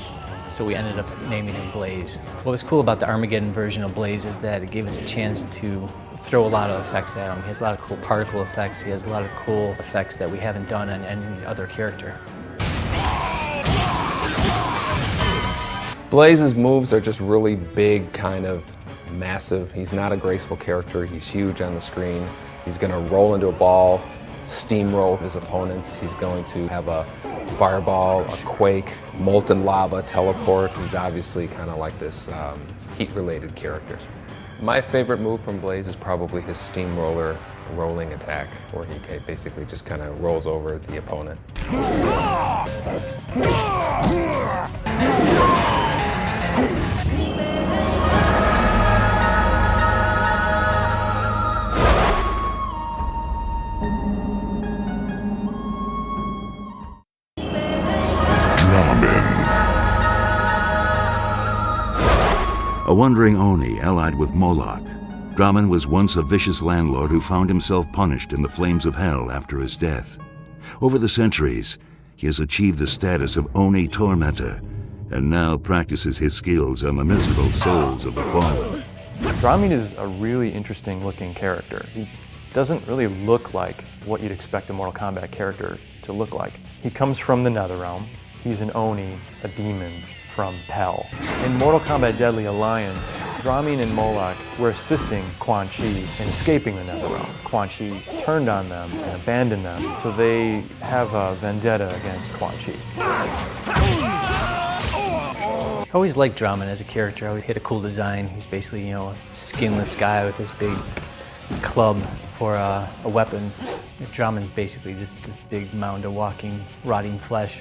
[SPEAKER 23] so we ended up naming him Blaze. What was cool about the Armageddon version of Blaze is that it gave us a chance to throw a lot of effects at him. He has a lot of cool particle effects. He has a lot of cool effects that we haven't done on any other character.
[SPEAKER 11] Blaze's moves are just really big, kind of massive. He's not a graceful character. He's huge on the screen. He's going to roll into a ball, steamroll his opponents. He's going to have a fireball, a quake, molten lava, teleport. He's obviously kind of like this heat-related character. My favorite move from Blaze is probably his steamroller rolling attack, where he basically just kind of rolls over the opponent.
[SPEAKER 21] A wandering Oni allied with Moloch, Drahmin was once a vicious landlord who found himself punished in the flames of hell after his death. Over the centuries, he has achieved the status of Oni Tormentor, and now practices his skills on the miserable souls of the fallen.
[SPEAKER 22] Drahmin is a really interesting looking character. He doesn't really look like what you'd expect a Mortal Kombat character to look like. He comes from the Netherrealm. He's an Oni, a demon from Hell. In Mortal Kombat Deadly Alliance, Drahmin and Moloch were assisting Quan Chi in escaping the Netherrealm. Quan Chi turned on them and abandoned them, so they have a vendetta against Quan Chi. I always liked Drahmin as a character. I always had a cool design. He's basically, you know, a skinless guy with this big club for a weapon. Drahmin's basically just this big mound of walking, rotting flesh.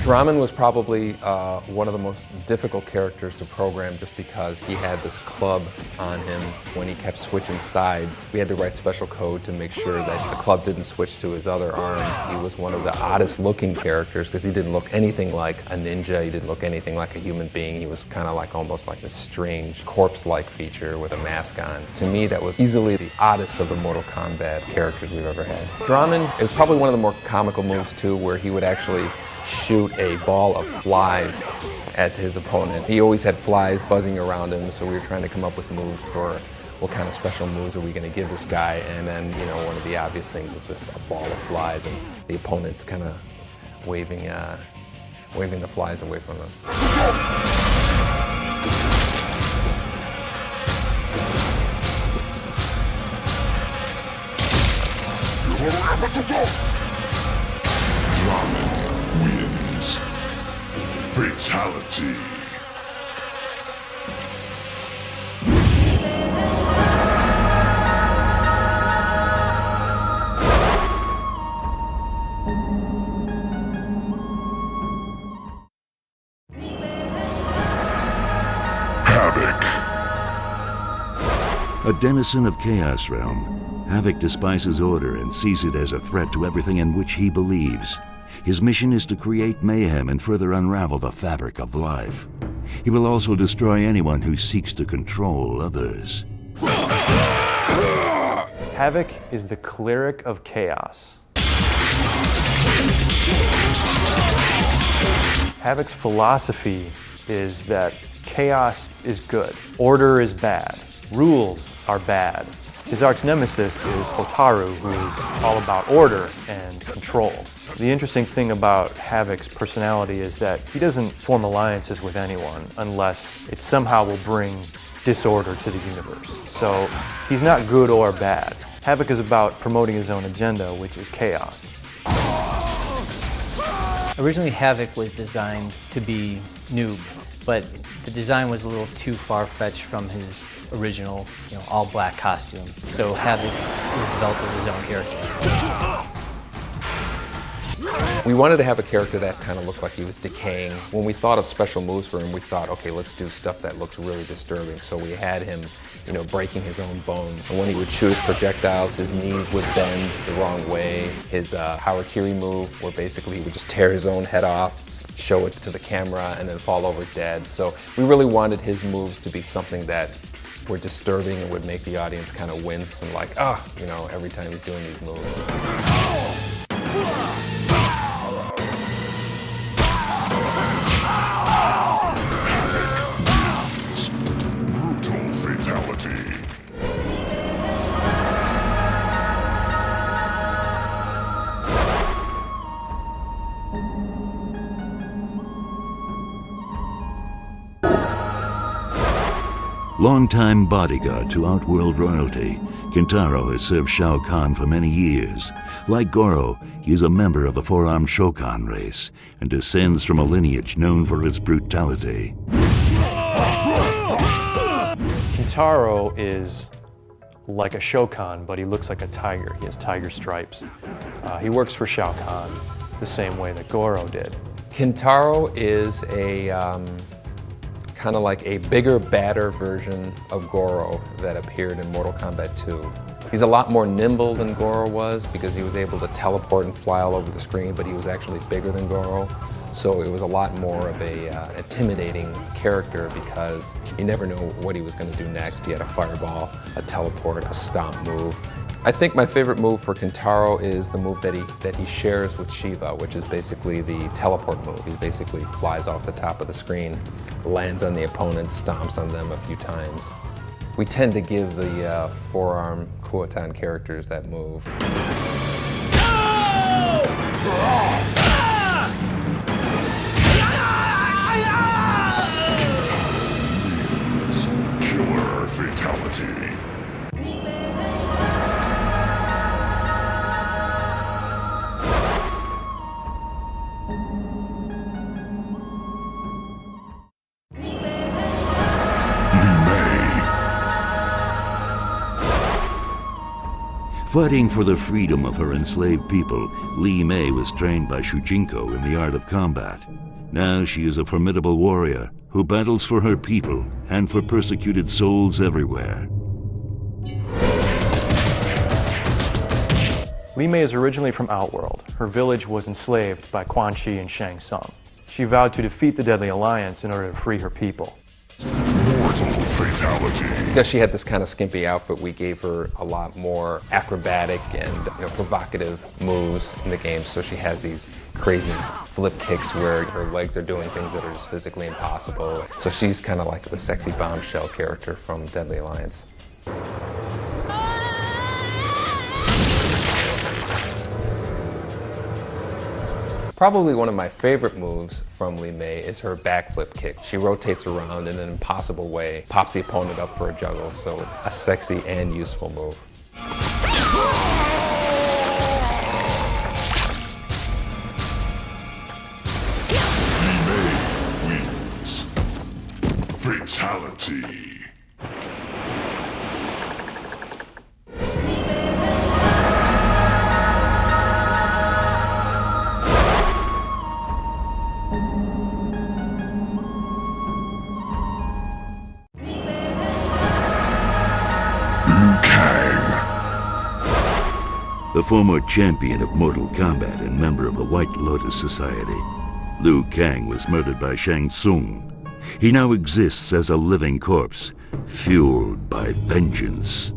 [SPEAKER 11] Drahmin was probably one of the most difficult characters to program just because he had this club on him. When he kept switching sides, we had to write special code to make sure that the club didn't switch to his other arm. He was one of the oddest looking characters because he didn't look anything like a ninja. He didn't look anything like a human being. He was kind of like almost like this strange corpse-like feature with a mask on. To me, that was easily the oddest of the Mortal Kombat characters we've ever had. Drahmin is probably one of the more comical moves too, where he would actually shoot a ball of flies at his opponent. He always had flies buzzing around him, so we were trying to come up with moves for what kind of special moves are we going to give this guy? And then, you know, one of the obvious things was just a ball of flies, and the opponent's kind of waving the flies away from them.
[SPEAKER 20] Drahmin wins. Fatality. Havik.
[SPEAKER 21] A denizen of Chaos Realm, Havik despises order and sees it as a threat to everything in which he believes. His mission is to create mayhem and further unravel the fabric of life. He will also destroy anyone who seeks to control others.
[SPEAKER 22] Havik is the cleric of chaos. Havik's philosophy is that chaos is good, order is bad, rules are bad. His arch nemesis is Motaro, who is all about order and control. The interesting thing about Havik's personality is that he doesn't form alliances with anyone unless it somehow will bring disorder to the universe. So he's not good or bad. Havik is about promoting his own agenda, which is chaos.
[SPEAKER 23] Originally, Havik was designed to be noob, but the design was a little too far-fetched from his original, all-black costume. So Havik was developed as his own character.
[SPEAKER 11] We wanted to have a character that kind of looked like he was decaying. When we thought of special moves for him, we thought, okay, let's do stuff that looks really disturbing. So we had him, breaking his own bones. And when he would shoot his projectiles, his knees would bend the wrong way. His harakiri move, where basically he would just tear his own head off, show it to the camera, and then fall over dead. So we really wanted his moves to be something that were disturbing and would make the audience kind of wince and like, every time he's doing these moves.
[SPEAKER 20] Brutal fatality.
[SPEAKER 21] Longtime bodyguard to Outworld royalty, Kintaro has served Shao Kahn for many years. Like Goro, he is a member of the four-armed Shokan race and descends from a lineage known for its brutality.
[SPEAKER 22] Kintaro is like a Shokan, but he looks like a tiger. He has tiger stripes. He works for Shao Kahn the same way that Goro did.
[SPEAKER 11] Kintaro is a kind of like a bigger, badder version of Goro that appeared in Mortal Kombat 2. He's a lot more nimble than Goro was because he was able to teleport and fly all over the screen, but he was actually bigger than Goro. So it was a lot more of a intimidating character because you never know what he was going to do next. He had a fireball, a teleport, a stomp move. I think my favorite move for Kintaro is the move that he shares with Shiva, which is basically the teleport move. He basically flies off the top of the screen, lands on the opponent, stomps on them a few times. We tend to give the four-arm Kuotan characters that move.
[SPEAKER 20] Killer fatality.
[SPEAKER 21] Fighting for the freedom of her enslaved people, Li Mei was trained by Shujinko in the art of combat. Now she is a formidable warrior who battles for her people and for persecuted souls everywhere.
[SPEAKER 22] Li Mei is originally from Outworld. Her village was enslaved by Quan Chi and Shang Tsung. She vowed to defeat the Deadly Alliance in order to free her people.
[SPEAKER 20] Mortal fatality.
[SPEAKER 11] Because she had this kind of skimpy outfit, we gave her a lot more acrobatic and provocative moves in the game. So she has these crazy flip kicks where her legs are doing things that are just physically impossible. So she's kind of like the sexy bombshell character from Deadly Alliance. Probably one of my favorite moves from Li Mei is her backflip kick. She rotates around in an impossible way, pops the opponent up for a juggle, so it's a sexy and useful move.
[SPEAKER 20] Li Mei wins. Fatality.
[SPEAKER 21] The former champion of Mortal Kombat and member of the White Lotus Society, Liu Kang was murdered by Shang Tsung. He now exists as a living corpse, fueled by vengeance.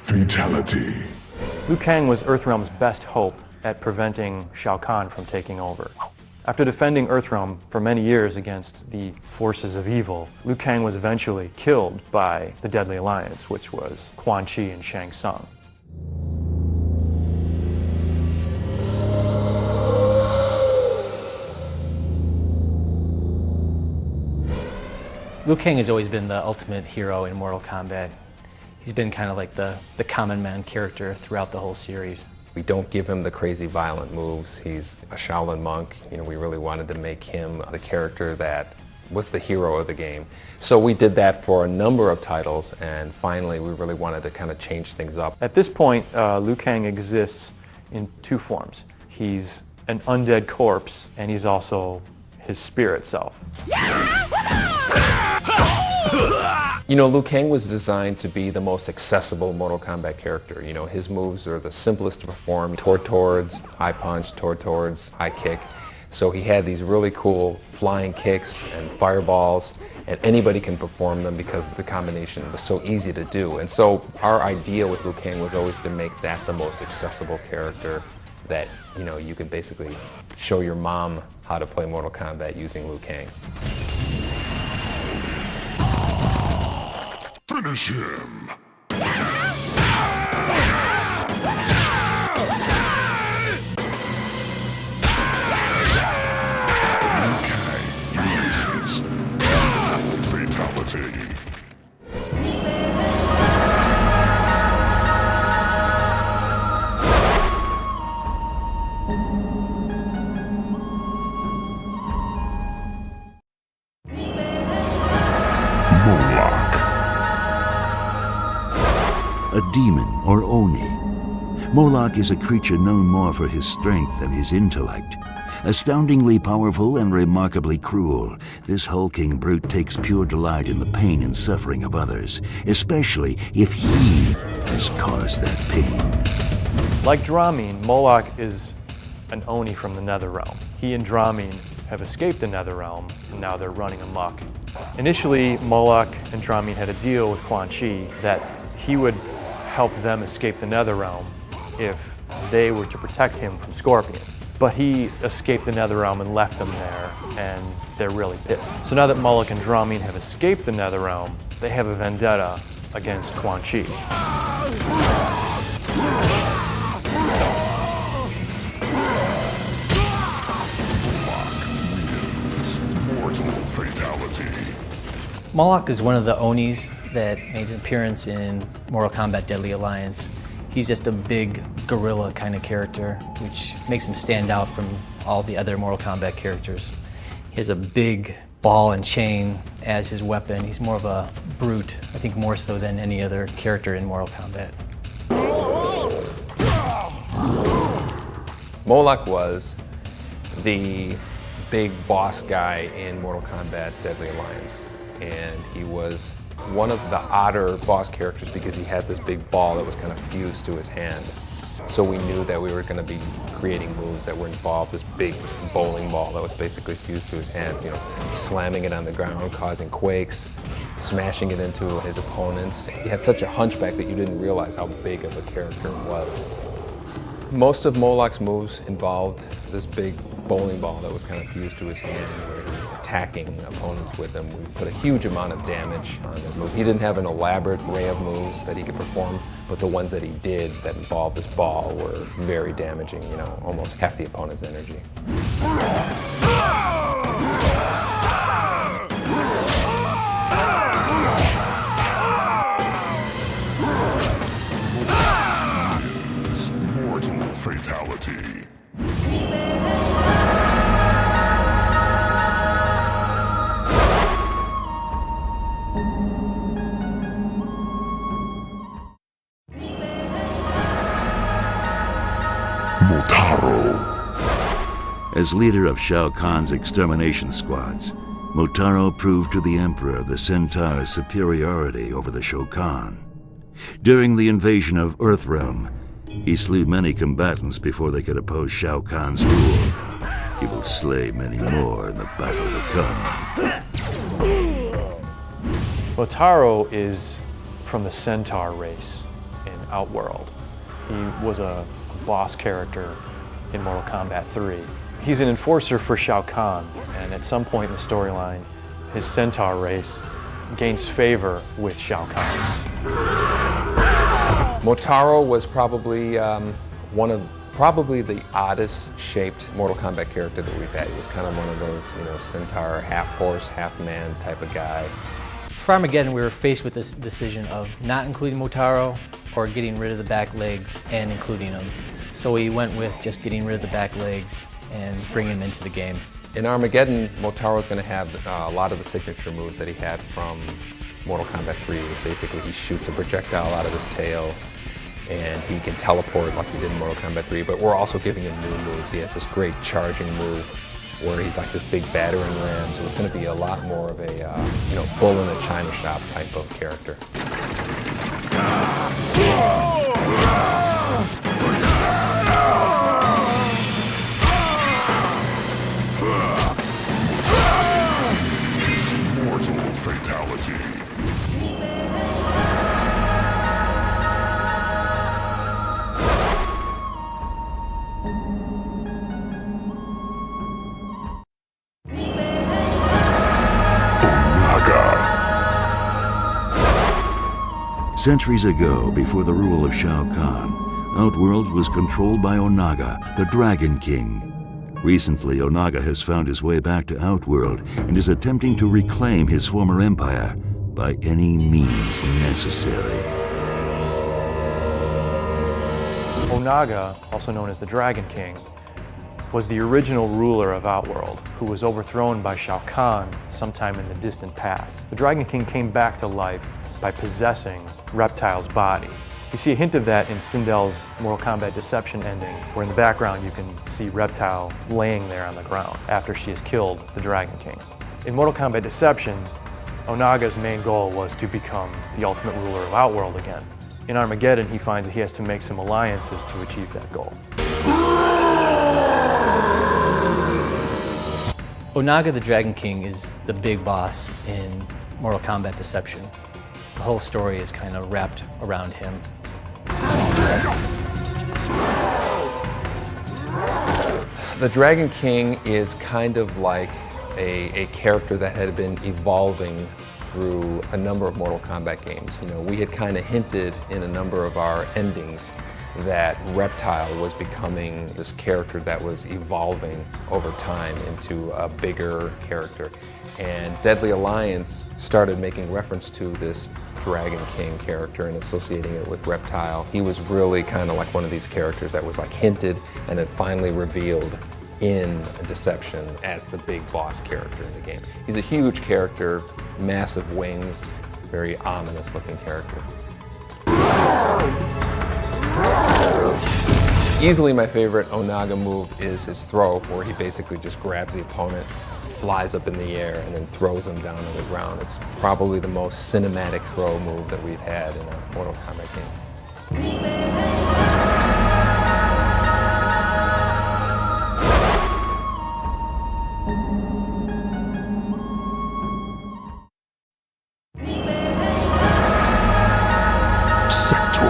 [SPEAKER 20] Fatality.
[SPEAKER 22] Liu Kang was Earthrealm's best hope at preventing Shao Kahn from taking over. After defending Earthrealm for many years against the forces of evil, Liu Kang was eventually killed by the Deadly Alliance, which was Quan Chi and Shang Tsung.
[SPEAKER 23] Liu Kang has always been the ultimate hero in Mortal Kombat. He's been kind of like the common man character throughout the whole series.
[SPEAKER 11] We don't give him the crazy violent moves. He's a Shaolin monk. You know, we really wanted to make him the character that was the hero of the game. So we did that for a number of titles, and finally we really wanted to kind of change things up.
[SPEAKER 22] At this point, Liu Kang exists in two forms. He's an undead corpse, and he's also his spirit self.
[SPEAKER 11] You know, Liu Kang was designed to be the most accessible Mortal Kombat character. You know, his moves are the simplest to perform. Towards, high punch, towards, high kick. So he had these really cool flying kicks and fireballs, and anybody can perform them because the combination was so easy to do. And so our idea with Liu Kang was always to make that the most accessible character that, you know, you can basically show your mom how to play Mortal Kombat using Liu Kang.
[SPEAKER 20] Finish him! Fatality. Moloch.
[SPEAKER 21] A demon, or Oni. Moloch is a creature known more for his strength than his intellect. Astoundingly powerful and remarkably cruel, this hulking brute takes pure delight in the pain and suffering of others, especially if he has caused that pain.
[SPEAKER 22] Like Drahmin, Moloch is an Oni from the Netherrealm. He and Drahmin have escaped the Netherrealm, and now they're running amok. Initially, Moloch and Drahmin had a deal with Quan Chi that he would help them escape the Netherrealm if they were to protect him from Scorpion. But he escaped the Netherrealm and left them there, and they're really pissed. So now that Moloch and Drahmin have escaped the Netherrealm, they have a vendetta against Quan Chi.
[SPEAKER 20] Mortal fatality.
[SPEAKER 23] Moloch is one of the Onis that made an appearance in Mortal Kombat Deadly Alliance. He's just a big gorilla kind of character, which makes him stand out from all the other Mortal Kombat characters. He has a big ball and chain as his weapon. He's more of a brute, I think more so than any other character in Mortal Kombat.
[SPEAKER 11] Moloch was the big boss guy in Mortal Kombat Deadly Alliance, and he was one of the odder boss characters because he had this big ball that was kind of fused to his hand. So we knew that we were going to be creating moves that were involved, this big bowling ball that was basically fused to his hands, you know, slamming it on the ground, causing quakes, smashing it into his opponents. He had such a hunchback that you didn't realize how big of a character it was. Most of Moloch's moves involved this big bowling ball that was kind of fused to his hand, where he was attacking opponents with them. We put a huge amount of damage on the move. He didn't have an elaborate array of moves that he could perform, but the ones that he did that involved this ball were very damaging, you know, almost half the opponent's energy.
[SPEAKER 20] Mortal fatality. Motaro.
[SPEAKER 21] As leader of Shao Kahn's extermination squads, Motaro proved to the Emperor the Centaur's superiority over the Shokan. During the invasion of Earthrealm, he slew many combatants before they could oppose Shao Kahn's rule. He will slay many more in the battle to come.
[SPEAKER 22] Motaro is from the Centaur race in Outworld. He was a boss character in Mortal Kombat 3. He's an enforcer for Shao Kahn, and at some point in the storyline, his Centaur race gains favor with Shao Kahn.
[SPEAKER 11] Motaro was probably probably the oddest shaped Mortal Kombat character that we've had. He was kind of one of those, you know, Centaur, half horse, half man type of guy.
[SPEAKER 23] For Armageddon, we were faced with this decision of not including Motaro or getting rid of the back legs and including him. So we went with just getting rid of the back legs and bringing him into the game.
[SPEAKER 11] In Armageddon, Motaro is going to have a lot of the signature moves that he had from Mortal Kombat 3. Basically, he shoots a projectile out of his tail, and he can teleport like he did in Mortal Kombat 3, but we're also giving him new moves. He has this great charging move where he's like this big battering ram, so it's going to be a lot more of a you know, bull in a china shop type of character.
[SPEAKER 20] Mortal fatality.
[SPEAKER 21] Centuries ago, before the rule of Shao Kahn, Outworld was controlled by Onaga, the Dragon King. Recently, Onaga has found his way back to Outworld and is attempting to reclaim his former empire by any means necessary.
[SPEAKER 22] Onaga, also known as the Dragon King, was the original ruler of Outworld, who was overthrown by Shao Kahn sometime in the distant past. The Dragon King came back to life by possessing Reptile's body. You see a hint of that in Sindel's Mortal Kombat Deception ending, where in the background you can see Reptile laying there on the ground after she has killed the Dragon King. In Mortal Kombat Deception, Onaga's main goal was to become the ultimate ruler of Outworld again. In Armageddon, he finds that he has to make some alliances to achieve that goal.
[SPEAKER 23] Onaga the Dragon King is the big boss in Mortal Kombat Deception. The whole story is kind of wrapped around him.
[SPEAKER 11] The Dragon King is kind of like a character that had been evolving through a number of Mortal Kombat games. You know, we had kind of hinted in a number of our endings that Reptile was becoming this character that was evolving over time into a bigger character. And Deadly Alliance started making reference to this Dragon King character and associating it with Reptile. He was really kind of like one of these characters that was like hinted and then finally revealed in Deception as the big boss character in the game. He's a huge character, massive wings, very ominous looking character. Easily my favorite Onaga move is his throw, where he basically just grabs the opponent, flies up in the air, and then throws him down on the ground. It's probably the most cinematic throw move that we've had in a Mortal Kombat game.
[SPEAKER 21] Sektor.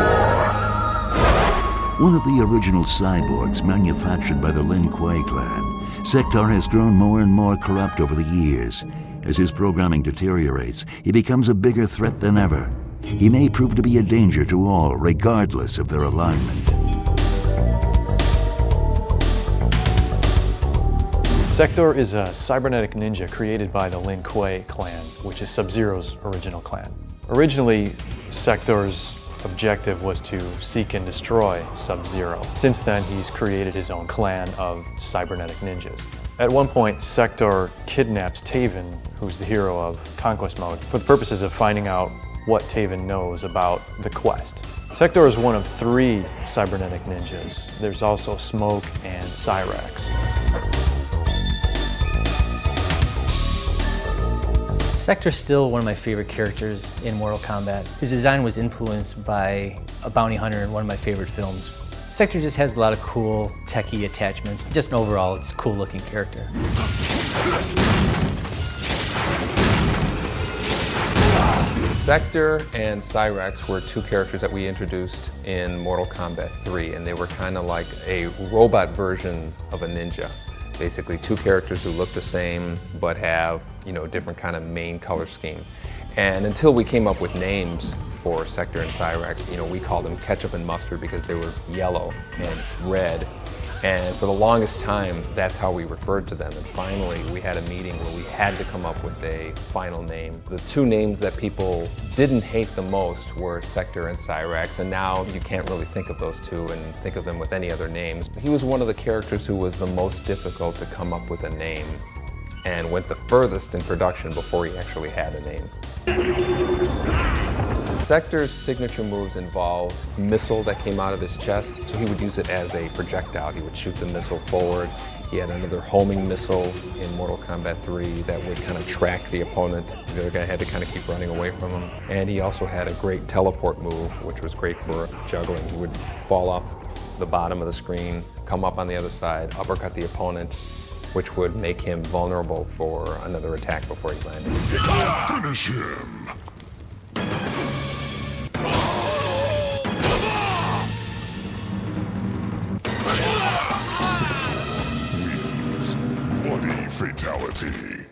[SPEAKER 21] One of the original cyborgs manufactured by the Lin Kuei clan, Sektor has grown more and more corrupt over the years. As his programming deteriorates, he becomes a bigger threat than ever. He may prove to be a danger to all, regardless of their alignment.
[SPEAKER 22] Sektor is a cybernetic ninja created by the Lin Kuei clan, which is Sub-Zero's original clan. Originally, Sektor's objective was to seek and destroy Sub-Zero. Since then, he's created his own clan of cybernetic ninjas. At one point, Sektor kidnaps Taven, who's the hero of Conquest Mode, for the purposes of finding out what Taven knows about the quest. Sektor is one of 3 cybernetic ninjas. There's also Smoke and Cyrax.
[SPEAKER 23] Sektor's still one of my favorite characters in Mortal Kombat. His design was influenced by a bounty hunter in one of my favorite films. Sektor just has a lot of cool techie attachments. Just an overall, it's a cool looking character.
[SPEAKER 11] Sektor and Cyrax were 2 characters that we introduced in Mortal Kombat 3, and they were kind of like a robot version of a ninja. Basically 2 characters who look the same but have, different kind of main color scheme. And until we came up with names for Sektor and Cyrax, we called them ketchup and mustard because they were yellow and red. And for the longest time, that's how we referred to them. And finally, we had a meeting where we had to come up with a final name. The 2 names that people didn't hate the most were Sektor and Cyrax, and now you can't really think of those 2 and think of them with any other names. He was one of the characters who was the most difficult to come up with a name and went the furthest in production before he actually had a name. Sektor's signature moves involved a missile that came out of his chest, so he would use it as a projectile. He would shoot the missile forward. He had another homing missile in Mortal Kombat 3 that would kind of track the opponent. The other guy had to kind of keep running away from him. And he also had a great teleport move, which was great for juggling. He would fall off the bottom of the screen, come up on the other side, uppercut the opponent, which would make him vulnerable for another attack before he landed.
[SPEAKER 20] Finish him! Wins. Bloody fatality.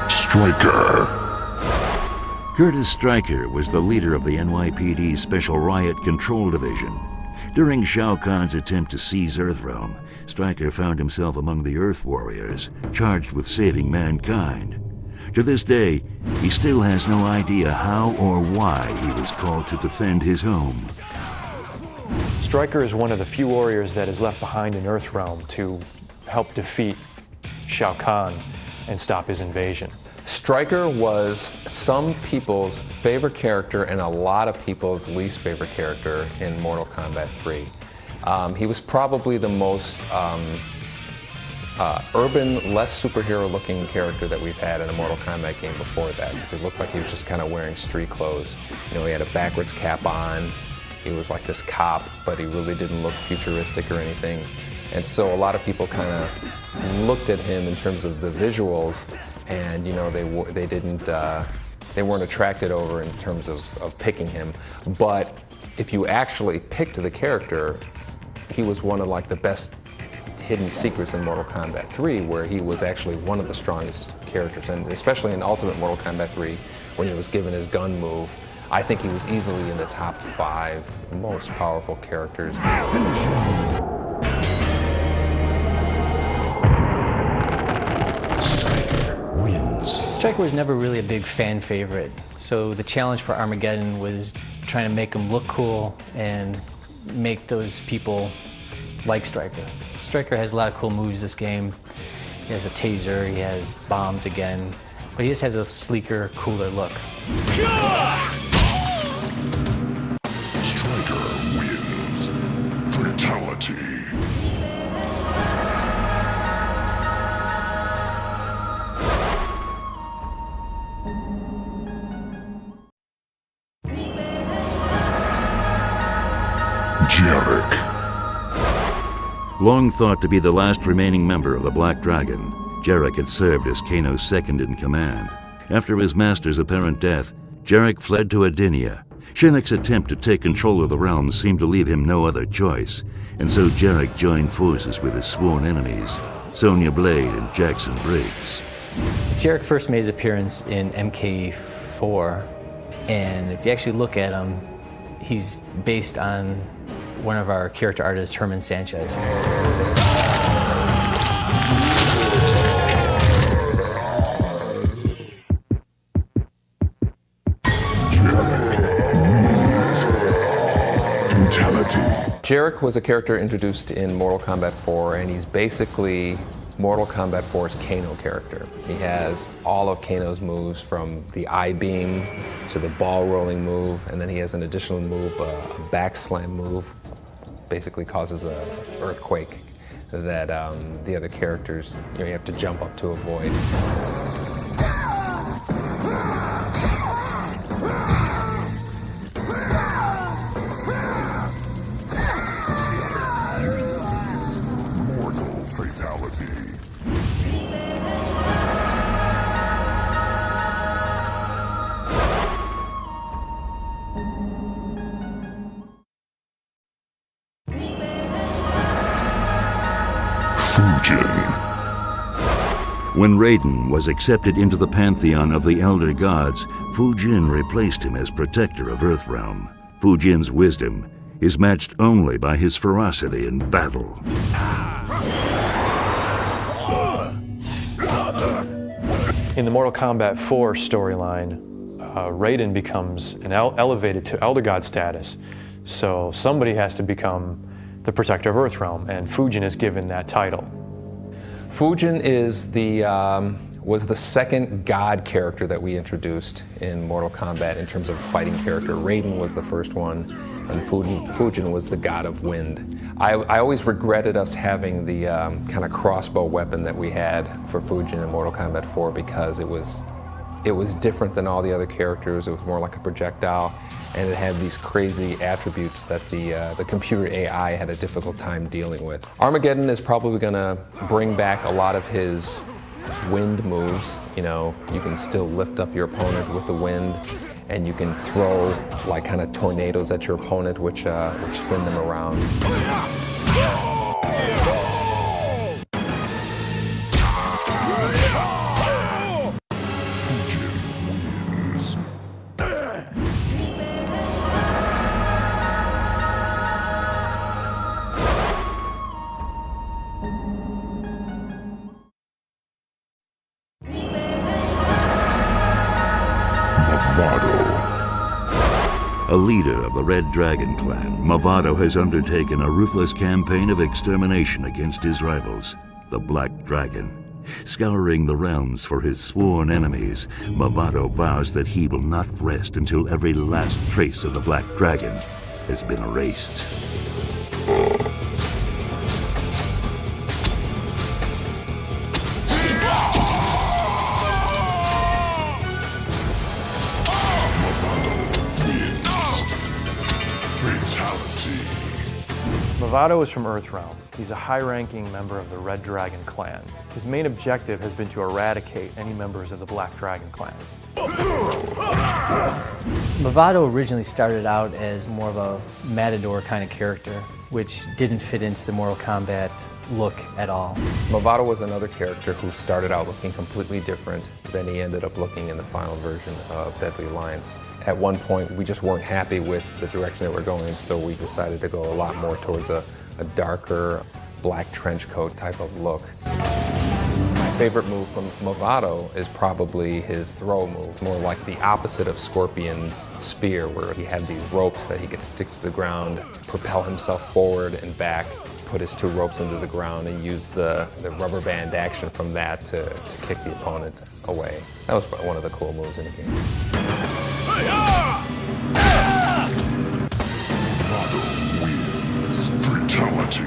[SPEAKER 20] Stryker.
[SPEAKER 21] Curtis Stryker was the leader of the NYPD's Special Riot Control Division. During Shao Kahn's attempt to seize Earthrealm, Stryker found himself among the Earth Warriors, charged with saving mankind. To this day, he still has no idea how or why he was called to defend his home.
[SPEAKER 22] Stryker is one of the few warriors that is left behind in Earthrealm to help defeat Shao Kahn and stop his invasion.
[SPEAKER 11] Stryker was some people's favorite character and a lot of people's least favorite character in Mortal Kombat 3. He was probably the most urban, less superhero-looking character that we've had in a Mortal Kombat game before that, because it looked like he was just kind of wearing street clothes. He had a backwards cap on. He was like this cop, but he really didn't look futuristic or anything. And so a lot of people kind of looked at him in terms of the visuals, and they weren't attracted over in terms of picking him. But if you actually picked the character, he was one of like the best hidden secrets in Mortal Kombat 3, where he was actually one of the strongest characters, and especially in Ultimate Mortal Kombat 3, when he was given his gun move, I think he was easily in the top 5 most powerful characters.
[SPEAKER 23] Stryker was never really a big fan favorite, so the challenge for Armageddon was trying to make him look cool and make those people like Stryker. Stryker has a lot of cool moves this game. He has a taser, he has bombs again, but he just has a sleeker, cooler look.
[SPEAKER 20] Stryker wins. Fatality.
[SPEAKER 21] Jarek. Long thought to be the last remaining member of the Black Dragon, Jarek had served as Kano's second-in-command. After his master's apparent death, Jarek fled to Adinia. Shinnok's attempt to take control of the realms seemed to leave him no other choice, and so Jarek joined forces with his sworn enemies, Sonya Blade and Jackson Briggs.
[SPEAKER 23] Jarek first made his appearance in MK4, and if you actually look at him, he's based on one of our character artists, Herman Sanchez.
[SPEAKER 11] Jarek was a character introduced in Mortal Kombat 4, and he's basically Mortal Kombat 4's Kano character. He has all of Kano's moves, from the I-beam to the ball rolling move, and then he has an additional move, a back slam move, basically causes an earthquake that the other characters, you have to jump up to avoid.
[SPEAKER 20] Fatality.
[SPEAKER 21] When Raiden was accepted into the pantheon of the Elder Gods, Fujin replaced him as protector of Earthrealm. Fujin's wisdom is matched only by his ferocity in battle.
[SPEAKER 22] In the Mortal Kombat 4 storyline, Raiden becomes elevated to Elder God status, so somebody has to become the protector of Earthrealm, and Fujin is given that title.
[SPEAKER 11] Fujin is was the second god character that we introduced in Mortal Kombat in terms of fighting character. Raiden was the first one, and Fujin was the god of wind. I always regretted us having the kind of crossbow weapon that we had for Fujin in Mortal Kombat 4 because it was different than all the other characters. It was more like a projectile, and it had these crazy attributes that the computer AI had a difficult time dealing with. Armageddon is probably going to bring back a lot of his wind moves. You know, you can still lift up your opponent with the wind, and you can throw like kind of tornadoes at your opponent, which spin them around.
[SPEAKER 21] A leader of the Red Dragon clan, Motaro has undertaken a ruthless campaign of extermination against his rivals, the Black Dragon. Scouring the realms for his sworn enemies, Motaro vows that he will not rest until every last trace of the Black Dragon has been erased.
[SPEAKER 22] Motaro is from Earthrealm. He's a high-ranking member of the Red Dragon clan. His main objective has been to eradicate any members of the Black Dragon clan.
[SPEAKER 23] Motaro originally started out as more of a matador kind of character, which didn't fit into the Mortal Kombat look at all.
[SPEAKER 11] Motaro was another character who started out looking completely different than he ended up looking in the final version of Deadly Alliance. At one point, we just weren't happy with the direction that we're going, so we decided to go a lot more towards a darker black trench coat type of look. My favorite move from Motaro is probably his throw move, more like the opposite of Scorpion's spear, where he had these ropes that he could stick to the ground, propel himself forward and back, put his two ropes into the ground, and use the rubber band action from that to kick the opponent away. That was one of the cool moves in the game.
[SPEAKER 20] Fatality.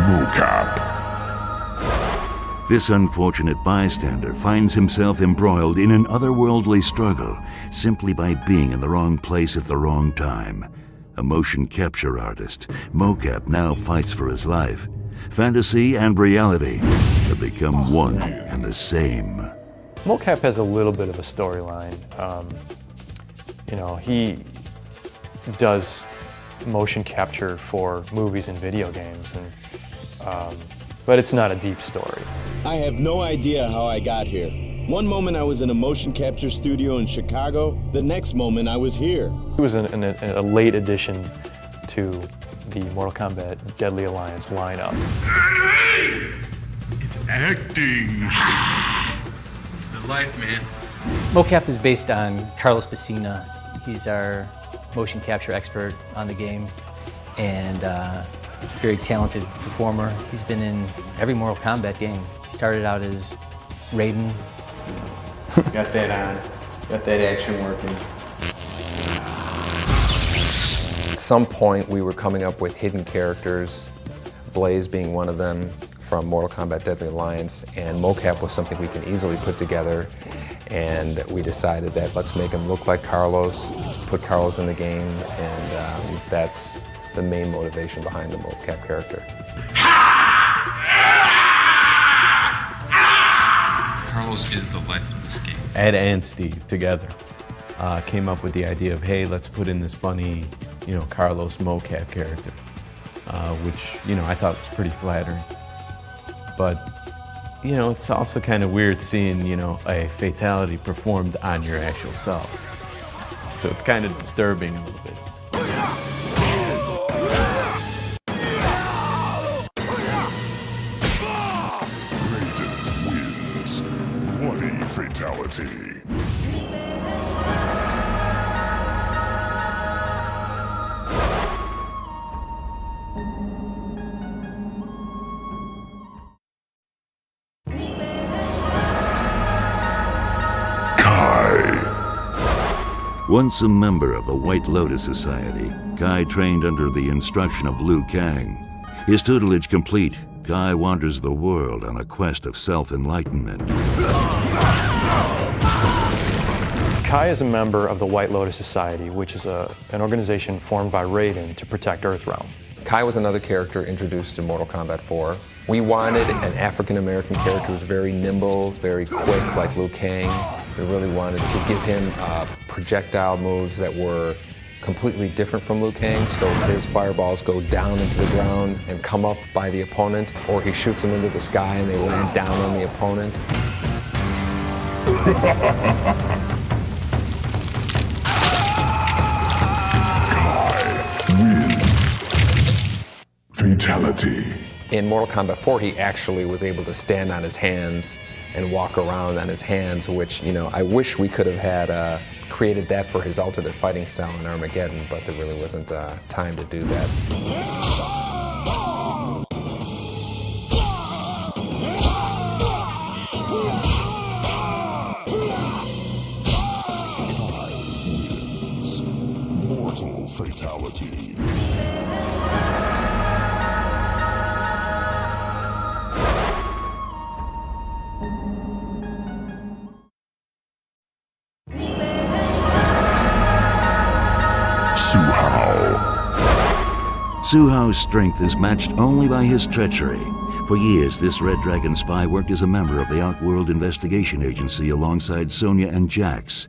[SPEAKER 21] mocap. This unfortunate bystander finds himself embroiled in an otherworldly struggle simply by being in the wrong place at the wrong time. A motion capture artist, mocap now fights for his life. Fantasy and reality have become one and the same.
[SPEAKER 22] Mocap has a little bit of a storyline. You know, he does motion capture for movies and video games, and but it's not a deep story.
[SPEAKER 8] I have no idea how I got here. One moment I was in a motion capture studio in Chicago, the next moment I was here.
[SPEAKER 22] It was a late addition to the Mortal Kombat Deadly Alliance lineup.
[SPEAKER 9] It's acting. It's the life, man.
[SPEAKER 23] Mocap is based on Carlos Pacina. He's our motion capture expert on the game, and very talented performer. He's been in every Mortal Kombat game. He started out as Raiden.
[SPEAKER 8] Got that on. Got that action working.
[SPEAKER 11] At some point, we were coming up with hidden characters, Blaze being one of them from Mortal Kombat Deadly Alliance, and mocap was something we can easily put together, and we decided that let's make him look like Carlos, put Carlos in the game, and that's the main motivation behind the mocap character.
[SPEAKER 9] Carlos is the life of this game.
[SPEAKER 8] Ed and Steve together came up with the idea of, hey, let's put in this funny, you know, Carlos mocap character, which, you know, I thought was pretty flattering. But, you know, it's also kind of weird seeing, you know, a fatality performed on your actual self. So it's kind of disturbing a little bit.
[SPEAKER 20] Raiden wins. Bloody fatality.
[SPEAKER 21] Once a member of the White Lotus Society, Kai trained under the instruction of Liu Kang. His tutelage complete, Kai wanders the world on a quest of self-enlightenment.
[SPEAKER 22] Kai is a member of the White Lotus Society, which is an organization formed by Raiden to protect Earthrealm.
[SPEAKER 11] Kai was another character introduced in Mortal Kombat 4. We wanted an African-American character who was very nimble, very quick, like Liu Kang. We really wanted to give him projectile moves that were completely different from Liu Kang, so his fireballs go down into the ground and come up by the opponent, or he shoots them into the sky and they land down on the opponent.
[SPEAKER 20] Fatality.
[SPEAKER 11] In Mortal Kombat 4, he actually was able to stand on his hands and walk around on his hands, which, you know, I wish we could have had created that for his alternate fighting style in Armageddon, but there really wasn't time to do that.
[SPEAKER 20] Mortal fatality. Hsu Hao.
[SPEAKER 21] Hsu Hao's strength is matched only by his treachery. For years, this Red Dragon spy worked as a member of the Outworld Investigation Agency alongside Sonya and Jax.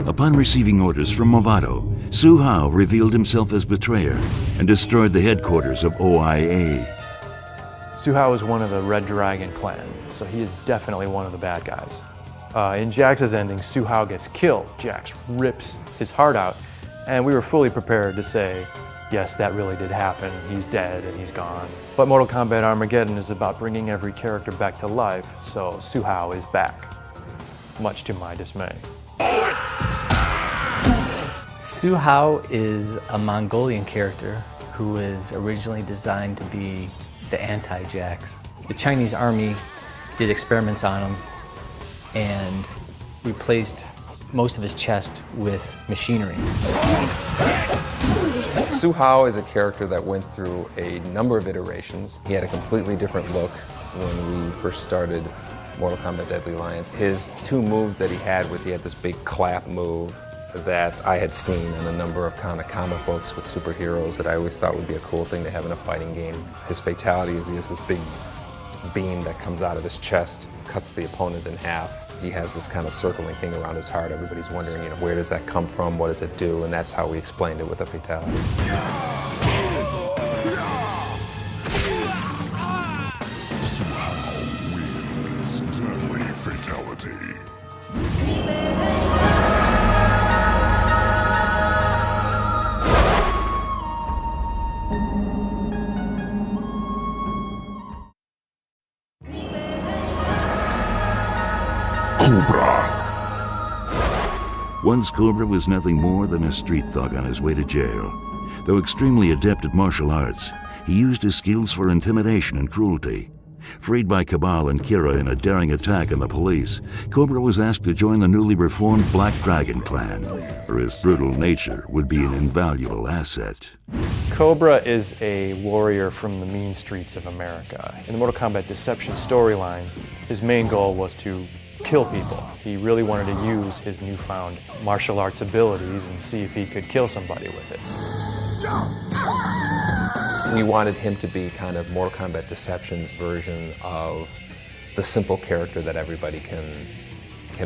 [SPEAKER 21] Upon receiving orders from Motaro, Hsu Hao revealed himself as betrayer and destroyed the headquarters of OIA.
[SPEAKER 22] Hsu Hao is one of the Red Dragon clan, so he is definitely one of the bad guys. In Jax's ending, Hsu Hao gets killed. Jax rips his heart out, and we were fully prepared to say, yes, that really did happen. He's dead and he's gone. But Mortal Kombat Armageddon is about bringing every character back to life, so Hsu Hao is back, much to my dismay.
[SPEAKER 23] Hsu Hao is a Mongolian character who was originally designed to be the anti-Jax. The Chinese army did experiments on him and replaced most of his chest with machinery.
[SPEAKER 11] Hsu Hao is a character that went through a number of iterations. He had a completely different look when we first started Mortal Kombat Deadly Alliance. His two moves that he had was he had this big clap move that I had seen in a number of kind of comic books with superheroes that I always thought would be a cool thing to have in a fighting game. His fatality is he has this big beam that comes out of his chest, cuts the opponent in half. He has this kind of circling thing around his heart. Everybody's wondering, where does that come from? What does it do? And that's how we explained it with a fatality.
[SPEAKER 20] Hsu Hao wins. Deadly fatality.
[SPEAKER 21] Once Cobra was nothing more than a street thug on his way to jail. Though extremely adept at martial arts, he used his skills for intimidation and cruelty. Freed by Cabal and Kira in a daring attack on the police, Cobra was asked to join the newly reformed Black Dragon clan, where his brutal nature would be an invaluable asset.
[SPEAKER 22] Cobra is a warrior from the mean streets of America. In the Mortal Kombat Deception storyline, his main goal was to kill people. He really wanted to use his newfound martial arts abilities and see if he could kill somebody with it.
[SPEAKER 11] We wanted him to be kind of Mortal Kombat Deception's version of the simple character that everybody can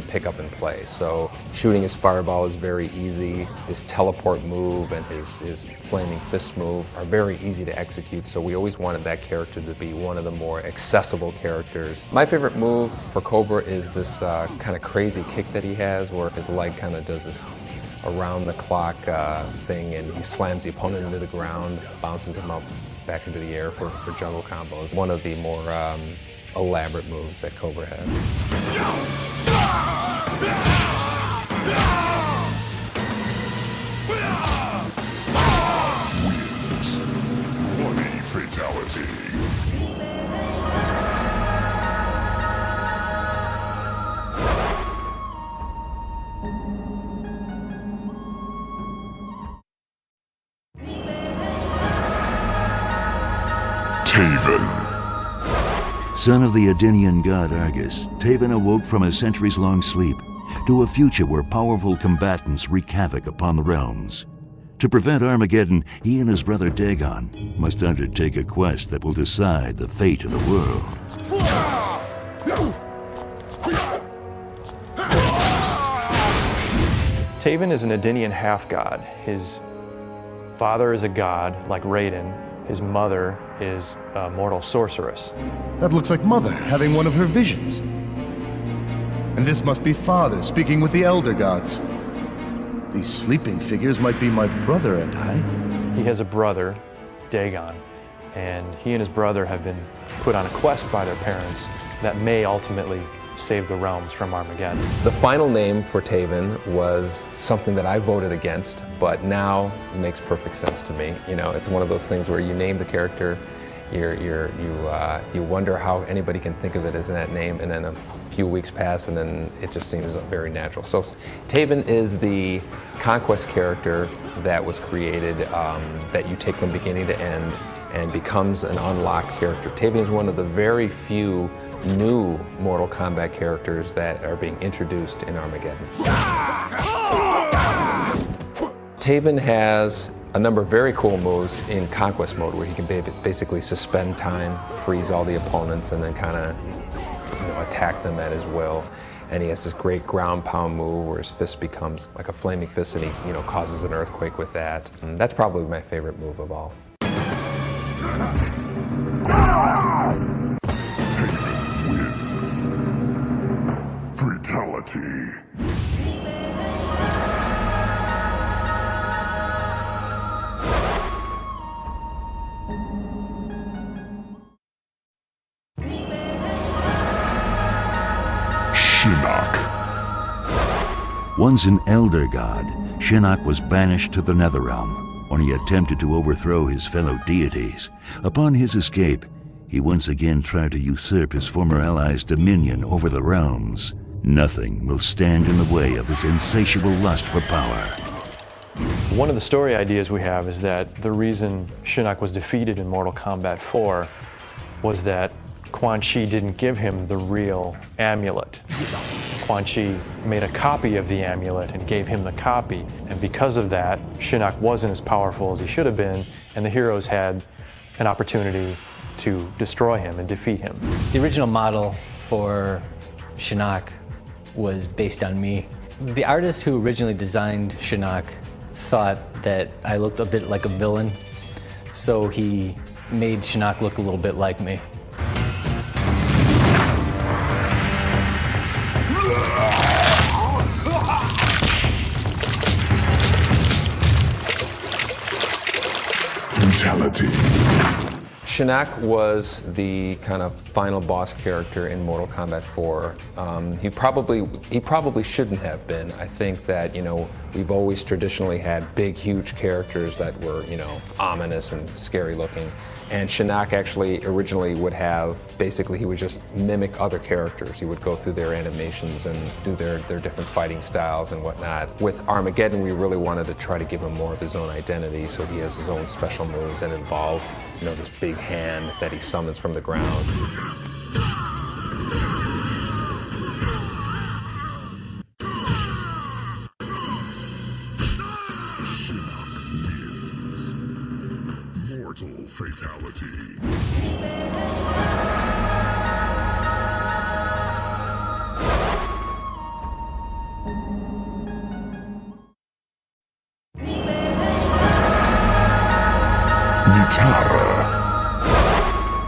[SPEAKER 11] pick up and play. So shooting his fireball is very easy. His teleport move and his flaming fist move are very easy to execute, so we always wanted that character to be one of the more accessible characters. My favorite move for Cobra is this kind of crazy kick that he has where his leg kind of does this around-the-clock thing, and he slams the opponent into the ground, bounces him up back into the air for jungle combos. One of the more elaborate moves that Cobra has.
[SPEAKER 20] Wins. Bloody fatality. Taven.
[SPEAKER 21] Son of the Adinian god Argus, Taven awoke from a centuries-long sleep to a future where powerful combatants wreak havoc upon the realms. To prevent Armageddon, he and his brother Dagon must undertake a quest that will decide the fate of the world.
[SPEAKER 22] Taven is an Adinian half-god. His father is a god, like Raiden. His mother is a mortal sorceress.
[SPEAKER 10] That looks like Mother having one of her visions. And this must be Father speaking with the Elder Gods. These sleeping figures might be my brother and I.
[SPEAKER 22] He has a brother, Dagon, and he and his brother have been put on a quest by their parents that may ultimately save the realms from Armageddon.
[SPEAKER 11] The final name for Taven was something that I voted against, but now it makes perfect sense to me. It's one of those things where you name the character, you wonder how anybody can think of it as that name, and then a few weeks pass, and then it just seems very natural. So Taven is the conquest character that was created that you take from beginning to end and becomes an unlocked character. Taven is one of the very few new Mortal Kombat characters that are being introduced in Armageddon. Taven has a number of very cool moves in Conquest mode where he can basically suspend time, freeze all the opponents, and then kind of attack them at his will. And he has this great ground pound move where his fist becomes like a flaming fist and he causes an earthquake with that. And that's probably my favorite move of all.
[SPEAKER 20] Fatality. Shinnok.
[SPEAKER 21] Once an elder god, Shinnok was banished to the Netherrealm when he attempted to overthrow his fellow deities. Upon his escape, he once again tried to usurp his former allies' dominion over the realms. Nothing will stand in the way of his insatiable lust for power.
[SPEAKER 22] One of the story ideas we have is that the reason Shinnok was defeated in Mortal Kombat 4 was that Quan Chi didn't give him the real amulet. Quan Chi made a copy of the amulet and gave him the copy, and because of that, Shinnok wasn't as powerful as he should have been, and the heroes had an opportunity to destroy him and defeat him.
[SPEAKER 23] The original model for Shinnok was based on me. The artist who originally designed Shinnok thought that I looked a bit like a villain, so he made Shinnok look a little bit like me.
[SPEAKER 20] Brutality.
[SPEAKER 11] Shinnok was the kind of final boss character in Mortal Kombat 4. He probably shouldn't have been. I think that, you know, we've always traditionally had big, huge characters that were, you know, ominous and scary looking. And Shinnok actually originally would have, basically he would just mimic other characters. He would go through their animations and do their different fighting styles and whatnot. With Armageddon, we really wanted to try to give him more of his own identity, so he has his own special moves that involve, you know, this big hand that he summons from the ground.
[SPEAKER 20] Mortal fatality.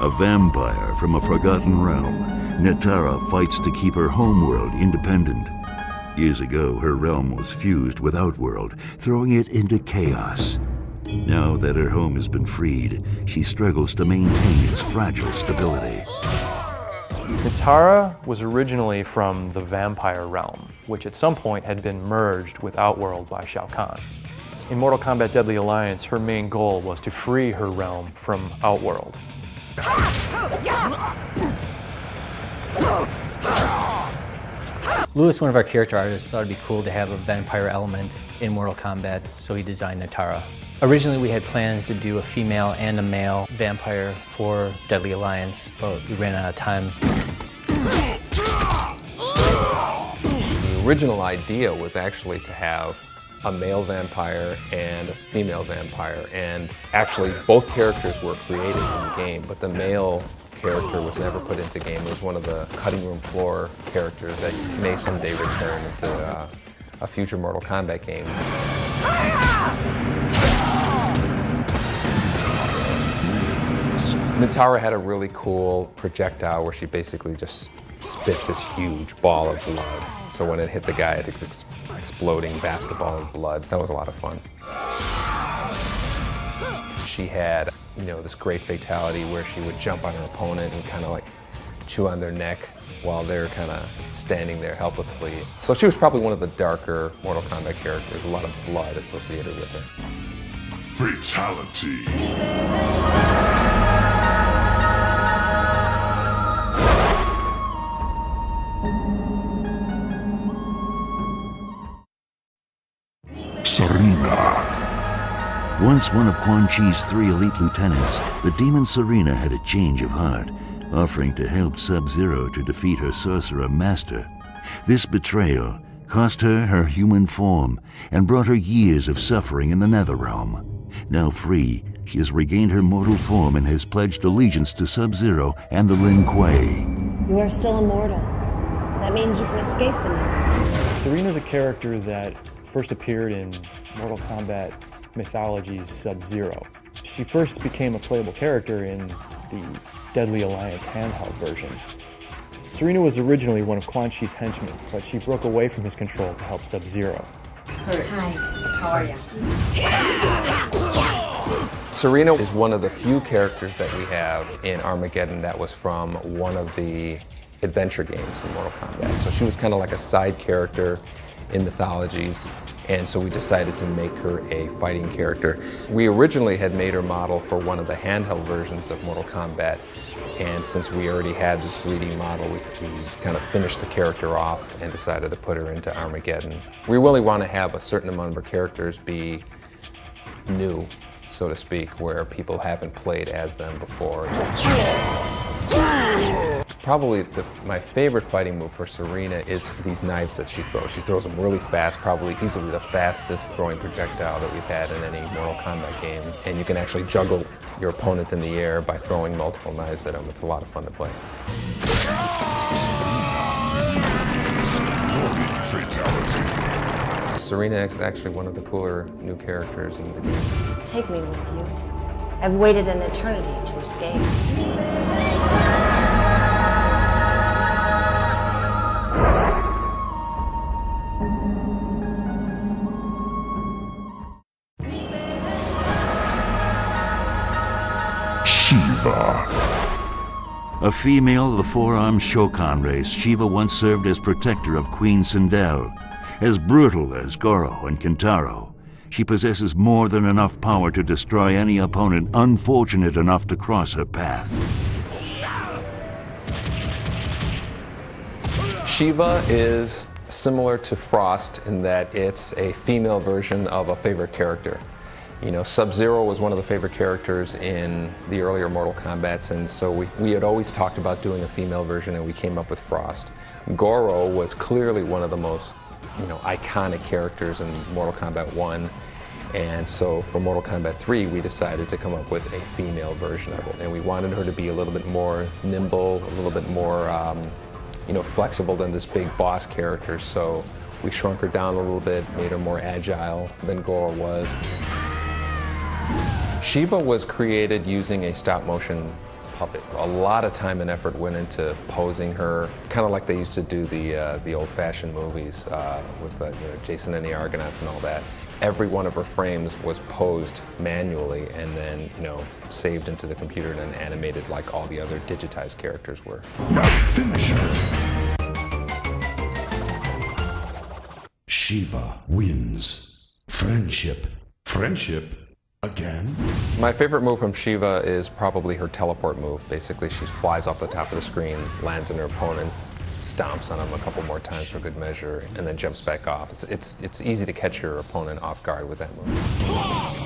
[SPEAKER 21] A vampire from a forgotten realm, Nitara fights to keep her homeworld independent. Years ago, her realm was fused with Outworld, throwing it into chaos. Now that her home has been freed, she struggles to maintain its fragile stability.
[SPEAKER 22] Nitara was originally from the vampire realm, which at some point had been merged with Outworld by Shao Kahn. In Mortal Kombat Deadly Alliance, her main goal was to free her realm from Outworld.
[SPEAKER 23] Lewis, one of our character artists, thought it'd be cool to have a vampire element in Mortal Kombat, so he designed Nitara. Originally, we had plans to do a female and a male vampire for Deadly Alliance, but we ran out of time.
[SPEAKER 11] The original idea was actually to have a male vampire and a female vampire, and actually both characters were created in the game, but the male character was never put into game. It was one of the cutting room floor characters that may someday return into a future Mortal Kombat game. Motaro had a really cool projectile where she basically just spit this huge ball of blood. So when it hit the guy, it's exploding basketball of blood. That was a lot of fun. She had, you know, this great fatality where she would jump on her opponent and kind of like chew on their neck while they're kind of standing there helplessly. So she was probably one of the darker Mortal Kombat characters, a lot of blood associated with her.
[SPEAKER 20] Fatality.
[SPEAKER 21] Serena. Once one of Quan Chi's 3 elite lieutenants, the demon Serena had a change of heart, offering to help Sub-Zero to defeat her sorcerer master. This betrayal cost her her human form and brought her years of suffering in the Netherrealm. Now free, she has regained her mortal form and has pledged allegiance to Sub-Zero and the Lin Kuei.
[SPEAKER 12] You are still immortal. That means you can escape the Nether.
[SPEAKER 22] Serena's a character that first appeared in Mortal Kombat Mythology's Sub-Zero. She first became a playable character in the Deadly Alliance handheld version. Serena was originally one of Quan Chi's henchmen, but she broke away from his control to help Sub-Zero.
[SPEAKER 12] Hi, how are you?
[SPEAKER 11] Serena is one of the few characters that we have in Armageddon that was from one of the adventure games in Mortal Kombat. So she was kind of like a side character in mythologies. And so we decided to make her a fighting character. We originally had made her model for one of the handheld versions of Mortal Kombat, and since we already had this 3D model, we kind of finished the character off and decided to put her into Armageddon. We really want to have a certain amount of our characters be new, so to speak, where people haven't played as them before. Probably my favorite fighting move for Serena is these knives that she throws. She throws them really fast, probably easily the fastest throwing projectile that we've had in any Mortal Kombat game. And you can actually juggle your opponent in the air by throwing multiple knives at them. It's a lot of fun to play. Serena is actually one of the cooler new characters in the game.
[SPEAKER 12] Take me with you. I've waited an eternity to escape.
[SPEAKER 21] Shiva. A female of the four-armed Shao Kahn race, Shiva once served as protector of Queen Sindel. As brutal as Goro and Kintaro, she possesses more than enough power to destroy any opponent unfortunate enough to cross her path.
[SPEAKER 11] Shiva is similar to Frost in that it's a female version of a favorite character. You know, Sub-Zero was one of the favorite characters in the earlier Mortal Kombats, and so we had always talked about doing a female version, and we came up with Frost. Goro was clearly one of the most, iconic characters in Mortal Kombat 1, and so for Mortal Kombat 3, we decided to come up with a female version of it, and we wanted her to be a little bit more nimble, a little bit more, flexible than this big boss character, so we shrunk her down a little bit, made her more agile than Goro was. Shiva was created using a stop-motion puppet. A lot of time and effort went into posing her, kind of like they used to do the old-fashioned movies with Jason and the Argonauts and all that. Every one of her frames was posed manually and then, saved into the computer and then animated like all the other digitized characters were.
[SPEAKER 9] Shiva wins. Friendship. Friendship? Again?
[SPEAKER 11] My favorite move from Shiva is probably her teleport move. Basically, she flies off the top of the screen, lands on her opponent, stomps on him a couple more times for good measure, and then jumps back off. It's easy to catch your opponent off guard with that move.